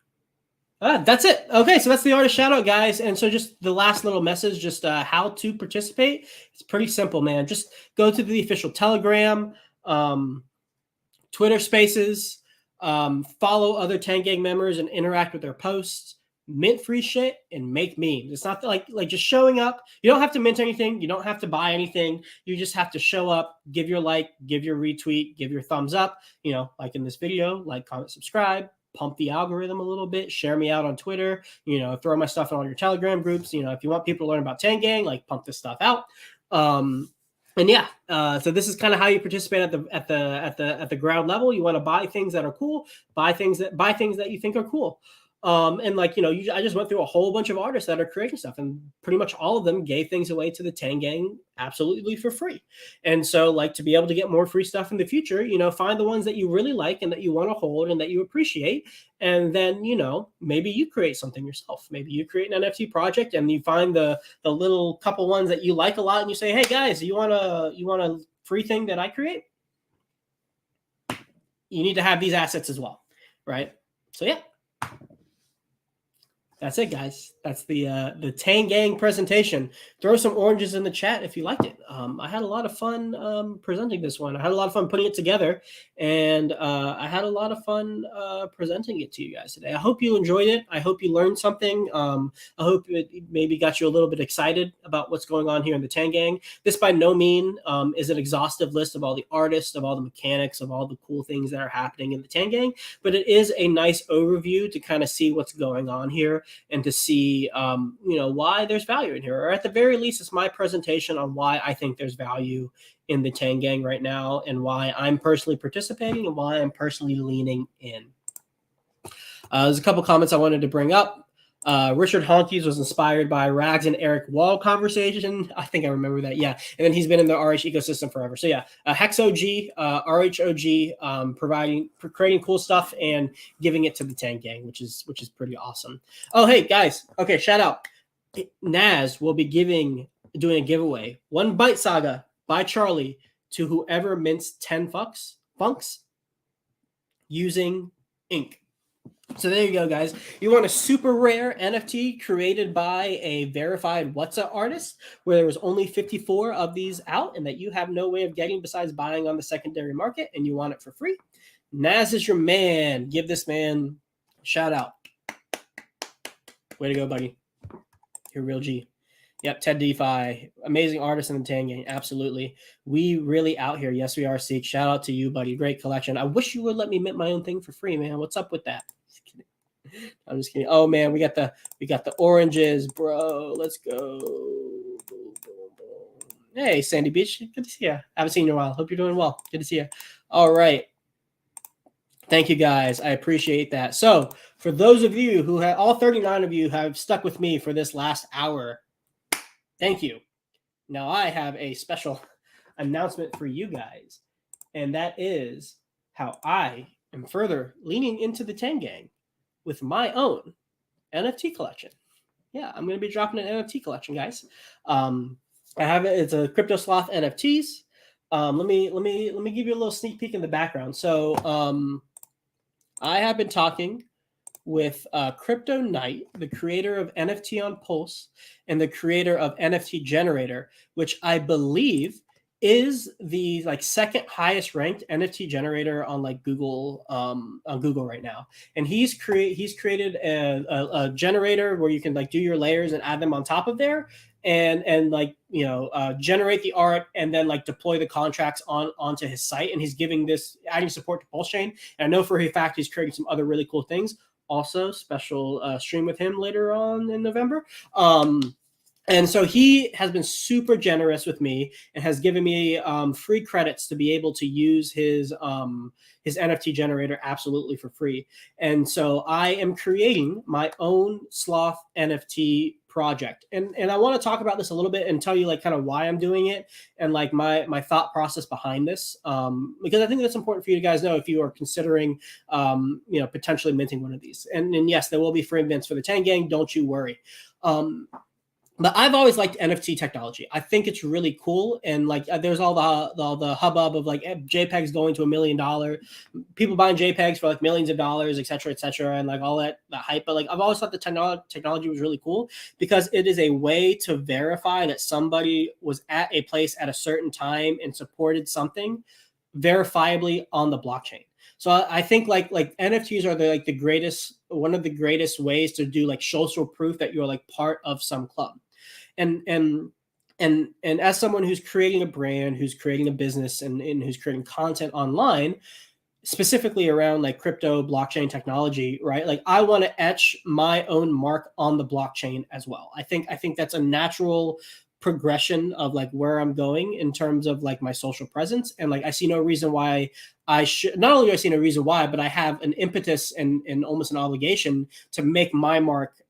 that's it. Okay, so that's the artist shout out, guys. And so just the last little message, just how to participate. It's pretty simple, man. Just go to the official Telegram, Twitter Spaces, follow other Tang Gang members and interact with their posts, mint free shit, and make memes. It's not like just showing up. You don't have to mint anything. You don't have to buy anything. You just have to show up, give your like, give your retweet, give your thumbs up, like in this video, like, comment, subscribe, pump the algorithm a little bit, share me out on Twitter, throw my stuff in all your Telegram groups. If you want people to learn about Tang Gang, like, pump this stuff out. And yeah, so this is kind of how you participate at the ground level. You want to buy things that are cool, buy things that you think are cool. And I just went through a whole bunch of artists that are creating stuff, and pretty much all of them gave things away to the Tang Gang absolutely for free. And so, to be able to get more free stuff in the future, find the ones that you really like and that you want to hold and that you appreciate. And then, maybe you create something yourself. Maybe you create an NFT project and you find the little couple ones that you like a lot, and you say, hey guys, you want a free thing that I create? You need to have these assets as well, right? So yeah. That's it, guys. That's the Tang Gang presentation. Throw some oranges in the chat if you liked it. I had a lot of fun presenting this one. I had a lot of fun putting it together, and I had a lot of fun presenting it to you guys today. I hope you enjoyed it. I hope you learned something. I hope it maybe got you a little bit excited about what's going on here in the Tang Gang. This by no means is an exhaustive list of all the artists, of all the mechanics, of all the cool things that are happening in the Tang Gang, but it is a nice overview to kind of see what's going on here and to see, why there's value in here. Or at the very least, it's my presentation on why I think there's value in the Tang Gang right now and why I'm personally participating and why I'm personally leaning in. There's a couple comments I wanted to bring up. Richard Honkies was inspired by Rags and Eric Wall conversation. I think I remember that. Yeah. And then he's been in the RH ecosystem forever. So yeah, HexOG, RHOG, creating cool stuff and giving it to the Tang Gang, which is pretty awesome. Oh, hey guys. Okay. Shout out. Naz will be doing a giveaway. One Byte Saga by Charlie to whoever mints 10 funks using ink. So there you go, guys. You want a super rare NFT created by a verified WhatsApp artist where there was only 54 of these out and that you have no way of getting besides buying on the secondary market, and you want it for free. Naz is your man. Give this man a shout out. Way to go, buddy. You're real G. Yep, Ted DeFi, amazing artist in the Tang Gang. Absolutely. We really out here. Yes, we are, Seek. Shout out to you, buddy. Great collection. I wish you would let me mint my own thing for free, man. What's up with that? I'm just kidding. Oh man, we got the oranges, bro. Let's go. Boom, boom, boom. Hey, Sandy Beach. Good to see you. Haven't seen you in a while. Hope you're doing well. Good to see you. All right. Thank you, guys. I appreciate that. So for those of you who have, all 39 of you have stuck with me for this last hour, thank you. Now I have a special announcement for you guys, and that is how I am further leaning into the Tang Gang with my own NFT collection. Yeah, I'm going to be dropping an NFT collection, guys. I have it. It's a cryptosloth NFTs. Let me give you a little sneak peek in the background. So I have been talking with Crypto Knight, the creator of NFT on Pulse and the creator of NFT Generator, which I believe is the second highest ranked NFT generator on Google on Google right now. And he's created a generator where you can do your layers and add them on top of there and generate the art and then deploy the contracts onto his site. And he's adding support to Pulse Chain. And I know for a fact he's creating some other really cool things. Also, special stream with him later on in November. And so he has been super generous with me and has given me free credits to be able to use his NFT generator absolutely for free. And so I am creating my own sloth NFT project. And I want to talk about this a little bit and tell you like kind of why I'm doing it and like my thought process behind this. Because I think that's important for you guys to know if you are considering potentially minting one of these. And yes, there will be free mints for the Tang gang. Don't you worry. But I've always liked NFT technology. I think it's really cool, and like there's all the hubbub of like JPEGs going to $1 million, people buying JPEGs for like millions of dollars, et cetera, and like all that hype. But like I've always thought the technology was really cool because it is a way to verify that somebody was at a place at a certain time and supported something verifiably on the blockchain. So I think like NFTs are the greatest, one of the greatest ways to do like social proof that you're like part of some club. And as someone who's creating a brand, who's creating a business, and who's creating content online, specifically around like crypto blockchain technology, right? Like I want to etch my own mark on the blockchain as well. I think that's a natural progression of like where I'm going in terms of like my social presence. And like I see no reason why I should, not only do I see no reason why, but I have an impetus and almost an obligation to make my mark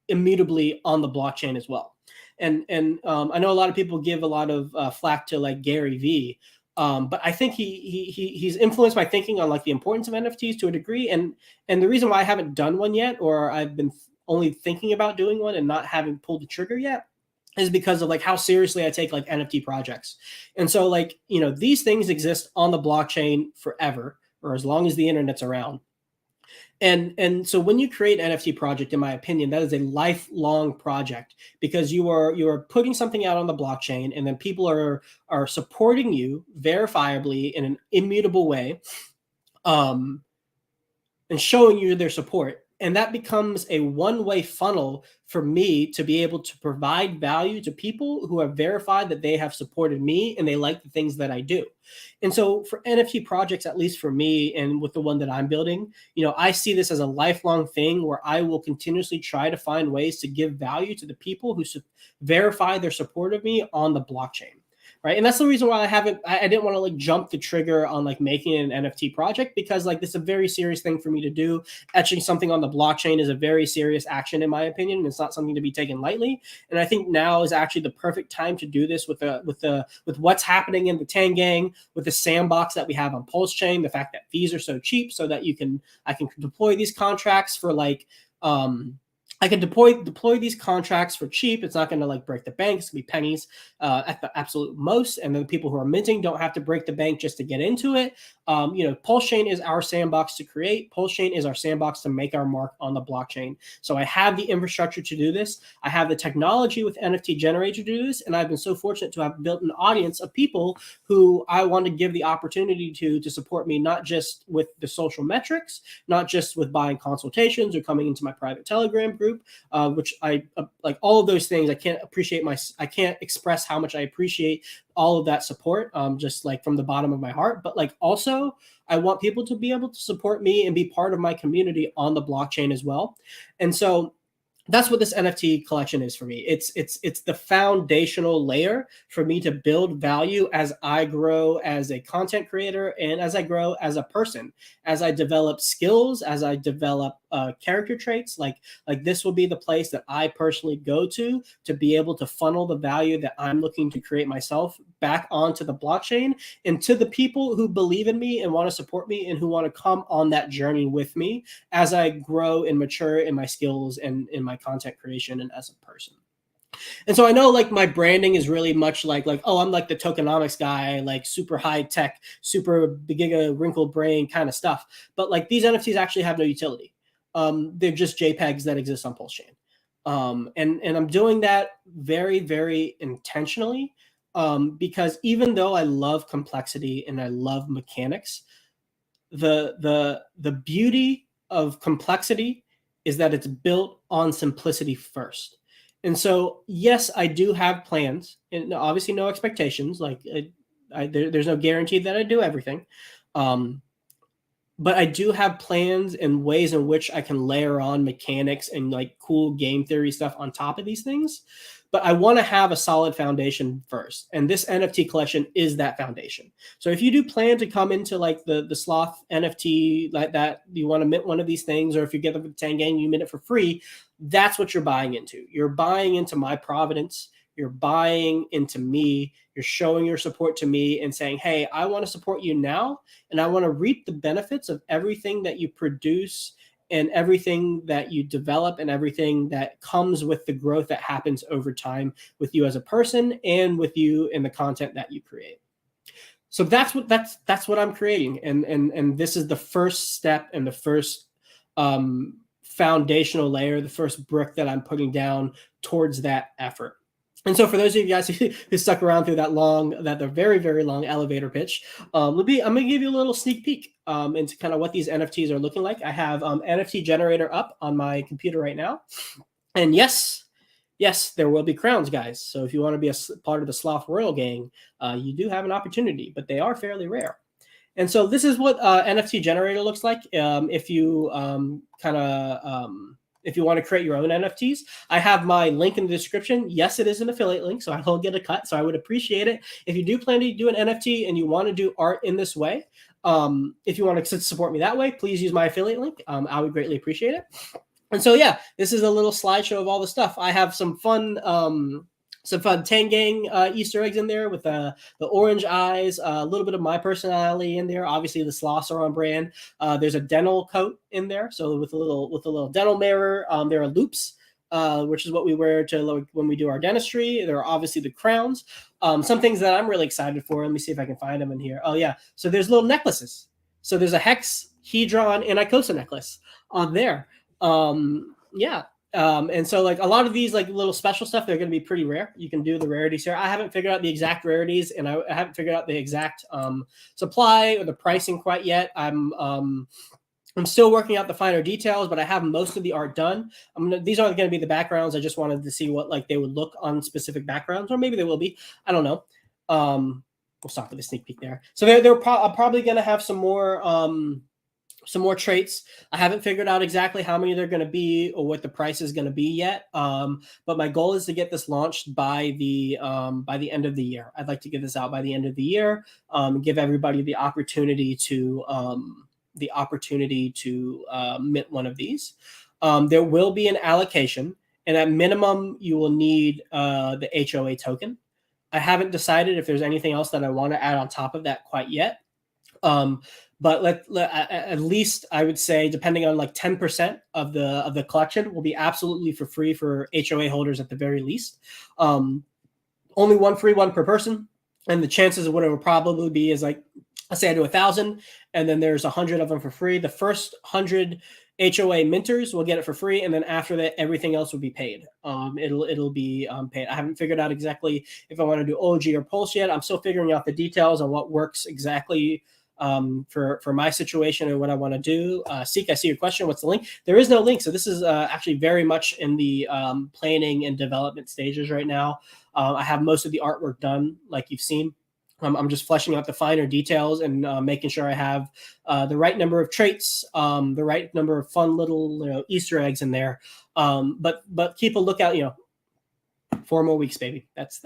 immutably on the blockchain as well. And I know a lot of people give a lot of flack to like Gary Vee, but I think he's influenced my thinking on like the importance of NFTs to a degree. And the reason why I haven't done one yet, or I've been only thinking about doing one and not having pulled the trigger yet, is because of like how seriously I take like NFT projects. And so like, these things exist on the blockchain forever, or as long as the internet's around. And so when you create an NFT project, in my opinion, that is a lifelong project because you are putting something out on the blockchain, and then people are supporting you verifiably in an immutable way, and showing you their support. And that becomes a one-way funnel for me to be able to provide value to people who have verified that they have supported me and they like the things that I do. And so for NFT projects, at least for me and with the one that I'm building, I see this as a lifelong thing where I will continuously try to find ways to give value to the people who verify their support of me on the blockchain. Right. And that's the reason why I didn't want to like jump the trigger on like making an NFT project, because like this is a very serious thing for me to do. Etching something on the blockchain is a very serious action, in my opinion. It's not something to be taken lightly. And I think now is actually the perfect time to do this with what's happening in the Tang gang, with the sandbox that we have on Pulse Chain, the fact that fees are so cheap so that I can deploy these contracts for like, I can deploy these contracts for cheap. It's not going to like break the bank. It's going to be pennies at the absolute most. And then the people who are minting don't have to break the bank just to get into it. Pulse Chain is our sandbox to create. Pulse Chain is our sandbox to make our mark on the blockchain. So I have the infrastructure to do this. I have the technology with NFT Generator to do this. And I've been so fortunate to have built an audience of people who I want to give the opportunity to support me, not just with the social metrics, not just with buying consultations or coming into my private Telegram group, which I like all of those things. I can't express how much I appreciate all of that support, just like from the bottom of my heart. But like also, I want people to be able to support me and be part of my community on the blockchain as well. And so that's what this NFT collection is for me. It's the foundational layer for me to build value as I grow as a content creator and as I grow as a person, as I develop skills, as I develop character traits. Like this will be the place that I personally go to be able to funnel the value that I'm looking to create myself back onto the blockchain and to the people who believe in me and want to support me and who want to come on that journey with me as I grow and mature in my skills and in my content creation and as a person. And so I know like my branding is really much like, oh, I'm like the tokenomics guy, like super high tech, super giga wrinkled brain kind of stuff. But like these NFTs actually have no utility. They're just JPEGs that exist on Pulse Chain. And I'm doing that very, very intentionally, because even though I love complexity and I love mechanics, the beauty of complexity is that it's built on simplicity first. And so, yes, I do have plans, and obviously no expectations. Like there's no guarantee that I do everything. But I do have plans and ways in which I can layer on mechanics and like cool game theory stuff on top of these things. but I want to have a solid foundation first. And this NFT collection is that foundation. So if you do plan to come into like the Sloth NFT like that, you want to mint one of these things, or if you get the Tang Gang, you mint it for free, that's what you're buying into. You're buying into my providence. You're buying into me. You're showing your support to me and saying, hey, I want to support you now, and I want to reap the benefits of everything that you produce and everything that you develop and everything that comes with the growth that happens over time with you as a person and with you in the content that you create. So that's what I'm creating. And this is the first step and the first foundational layer, the first brick that I'm putting down towards that effort. And so for those of you guys who stuck around through the very, very long elevator pitch, I'm going to give you a little sneak peek into kind of what these NFTs are looking like. I have NFT Generator up on my computer right now. And yes, there will be crowns, guys. So if you want to be a part of the Sloth Royal Gang, you do have an opportunity, but they are fairly rare. And so this is what NFT Generator looks like. If you if you want to create your own NFTs, I have my link in the description. Yes, it is an affiliate link, so I will get a cut. So I would appreciate it. If you do plan to do an NFT and you want to do art in this way, if you want to support me that way, please use my affiliate link. I would greatly appreciate it. And so, yeah, this is a little slideshow of all the stuff. I have some fun Tang Gang Easter eggs in there with the orange eyes, a little bit of my personality in there. Obviously, the sloths are on brand. There's a dental coat in there, so with a little dental mirror. There are loops, which is what we wear to when we do our dentistry. There are obviously the crowns. Some things that I'm really excited for. Let me see if I can find them in here. Oh yeah, so there's little necklaces. So there's a hex, hedron, and icosa necklace on there. Yeah. And so like a lot of these like little special stuff, they're going to be pretty rare. You can do the rarities here. I haven't figured out the exact rarities, and I haven't figured out the exact supply or the pricing quite yet. I'm still working out the finer details, but I have most of the art done. These aren't going to be the backgrounds. I just wanted to see what like they would look on specific backgrounds, or maybe they will be. I don't know. We'll stop with a sneak peek there. So I'm probably going to have some more traits. I haven't figured out exactly how many they're going to be or what the price is going to be yet. But my goal is to get this launched by the end of the year. I'd like to get this out by the end of the year. Give everybody the opportunity to mint one of these. There will be an allocation, and at minimum, you will need the HOA token. I haven't decided if there's anything else that I want to add on top of that quite yet. But at least I would say, depending on like 10% of the collection will be absolutely for free for HOA holders at the very least. Only one free one per person, and the chances of what it will probably be is like, let's say I do 1,000, and then there's 100 of them for free. The first 100 HOA minters will get it for free, and then after that, everything else will be paid. It'll be paid. I haven't figured out exactly if I want to do OG or Pulse yet. I'm still figuring out the details on what works exactly for my situation and what I want to do. Seek, I see your question. What's the link? There is no link. So this is actually very much in the planning and development stages right now. I have most of the artwork done, like you've seen. I'm just fleshing out the finer details and making sure I have the right number of traits, the right number of fun little Easter eggs in there. But keep a lookout. 4 more weeks, baby. That's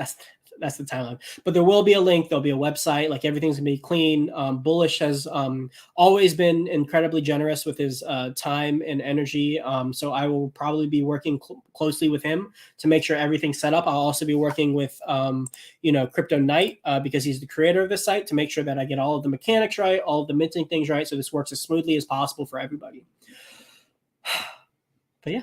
the timeline. But there will be a link. There'll be a website. Like everything's gonna be clean. Bullish has always been incredibly generous with his time and energy. So I will probably be working closely with him to make sure everything's set up. I'll also be working with Crypto Knight because he's the creator of this site, to make sure that I get all of the mechanics right, all of the minting things right, so this works as smoothly as possible for everybody. But yeah,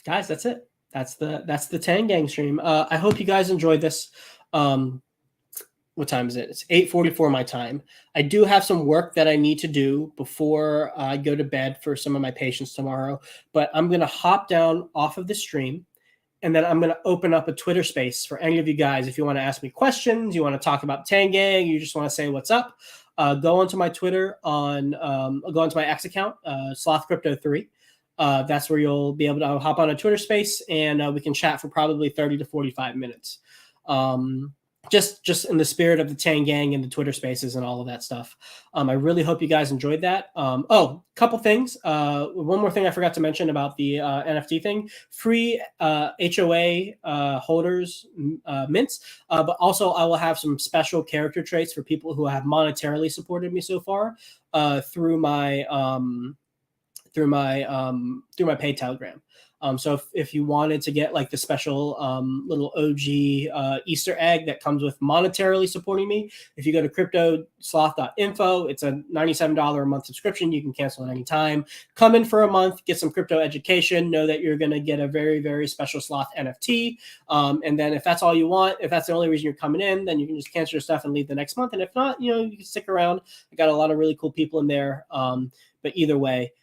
guys, that's it. That's the Tang Gang stream. I hope you guys enjoyed this. What time is it? It's 8:44 my time. I do have some work that I need to do before I go to bed for some of my patients tomorrow, but I'm going to hop down off of the stream, and then I'm going to open up a Twitter space for any of you guys. If you want to ask me questions, you want to talk about Tang Gang, you just want to say what's up, go onto my Twitter go onto my X account, SlothCrypto3. That's where you'll be able to hop on a Twitter space, and we can chat for probably 30 to 45 minutes. just in the spirit of the Tang gang and the Twitter spaces and all of that stuff. I really hope you guys enjoyed that. Couple things. One more thing I forgot to mention about the NFT thing. Free HOA holders mints, but also I will have some special character traits for people who have monetarily supported me so far through my paid Telegram. So if you wanted to get like the special little OG Easter egg that comes with monetarily supporting me, if you go to cryptosloth.info, it's a $97 a month subscription. You can cancel at any time. Come in for a month, get some crypto education, know that you're going to get a very, very special sloth NFT. And then if that's all you want, if that's the only reason you're coming in, then you can just cancel your stuff and leave the next month. And if not, you can stick around. I got a lot of really cool people in there. But either way,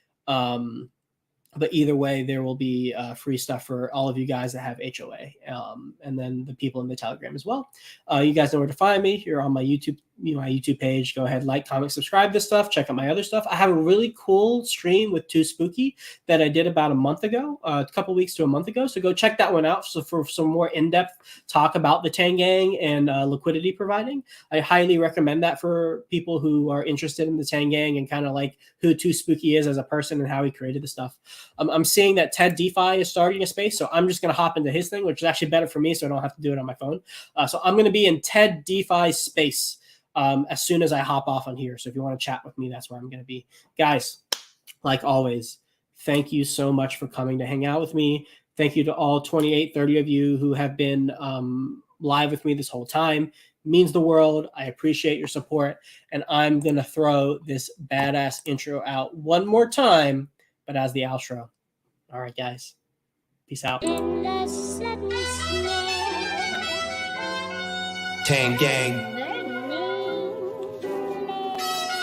there will be free stuff for all of you guys that have HOA, and then the people in the Telegram as well. You guys know where to find me. You're on my YouTube page. Go ahead, like, comment, subscribe to stuff. Check out my other stuff. I have a really cool stream with Too Spooky that I did about a month ago, a couple weeks to a month ago. So go check that one out. So for some more in-depth talk about the Tang gang and liquidity providing, I highly recommend that for people who are interested in the Tang gang and kind of like who Too Spooky is as a person and how he created the stuff. I'm seeing that Ted DeFi is starting a space, so I'm just going to hop into his thing, which is actually better for me, so I don't have to do it on my phone. So I'm going to be in Ted DeFi space as soon as I hop off on here. So if you want to chat with me, that's where I'm going to be. Guys, like always, thank you so much for coming to hang out with me. Thank you to all 28, 30 of you who have been live with me this whole time. It means the world. I appreciate your support. And I'm going to throw this badass intro out one more time, but as the outro. All right, guys. Peace out. Tang gang.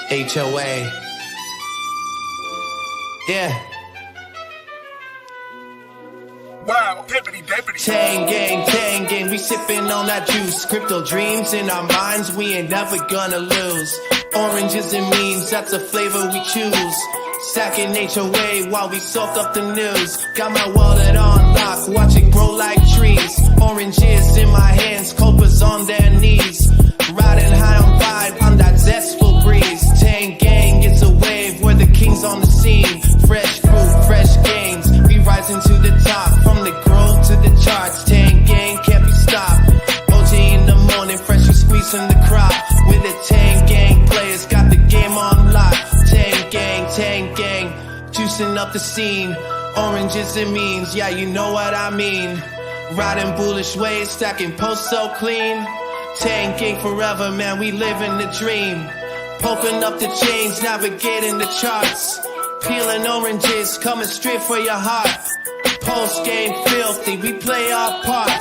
HOA. Yeah. Wow, pimpity dippity. Tang gang, we sippin' on that juice. Crypto dreams in our minds, we ain't never gonna lose. Oranges and memes, that's a flavor we choose. Stacking HOA while we soak up the news. Got my wallet on lock, watch it grow like trees. Oranges in my hands, copers on their knees. Riding high on vibe, on that zestful breeze. Tang gang, it's a wave, we're the kings on the scene. Fresh fruit, fresh gains, we rising to the top. From the grove to the charts, Tang gang can't be stopped. OG in the morning, fresh, we squeezing the crop. With the Tang gang players, got the game on lock. Tang gang, juicing up the scene. Oranges and memes, yeah, you know what I mean. Riding bullish waves, stacking posts so clean. Tang gang forever, man, we living the dream. Poking up the chains, navigating the charts. Peeling oranges, coming straight for your heart. Post game filthy, we play our parts.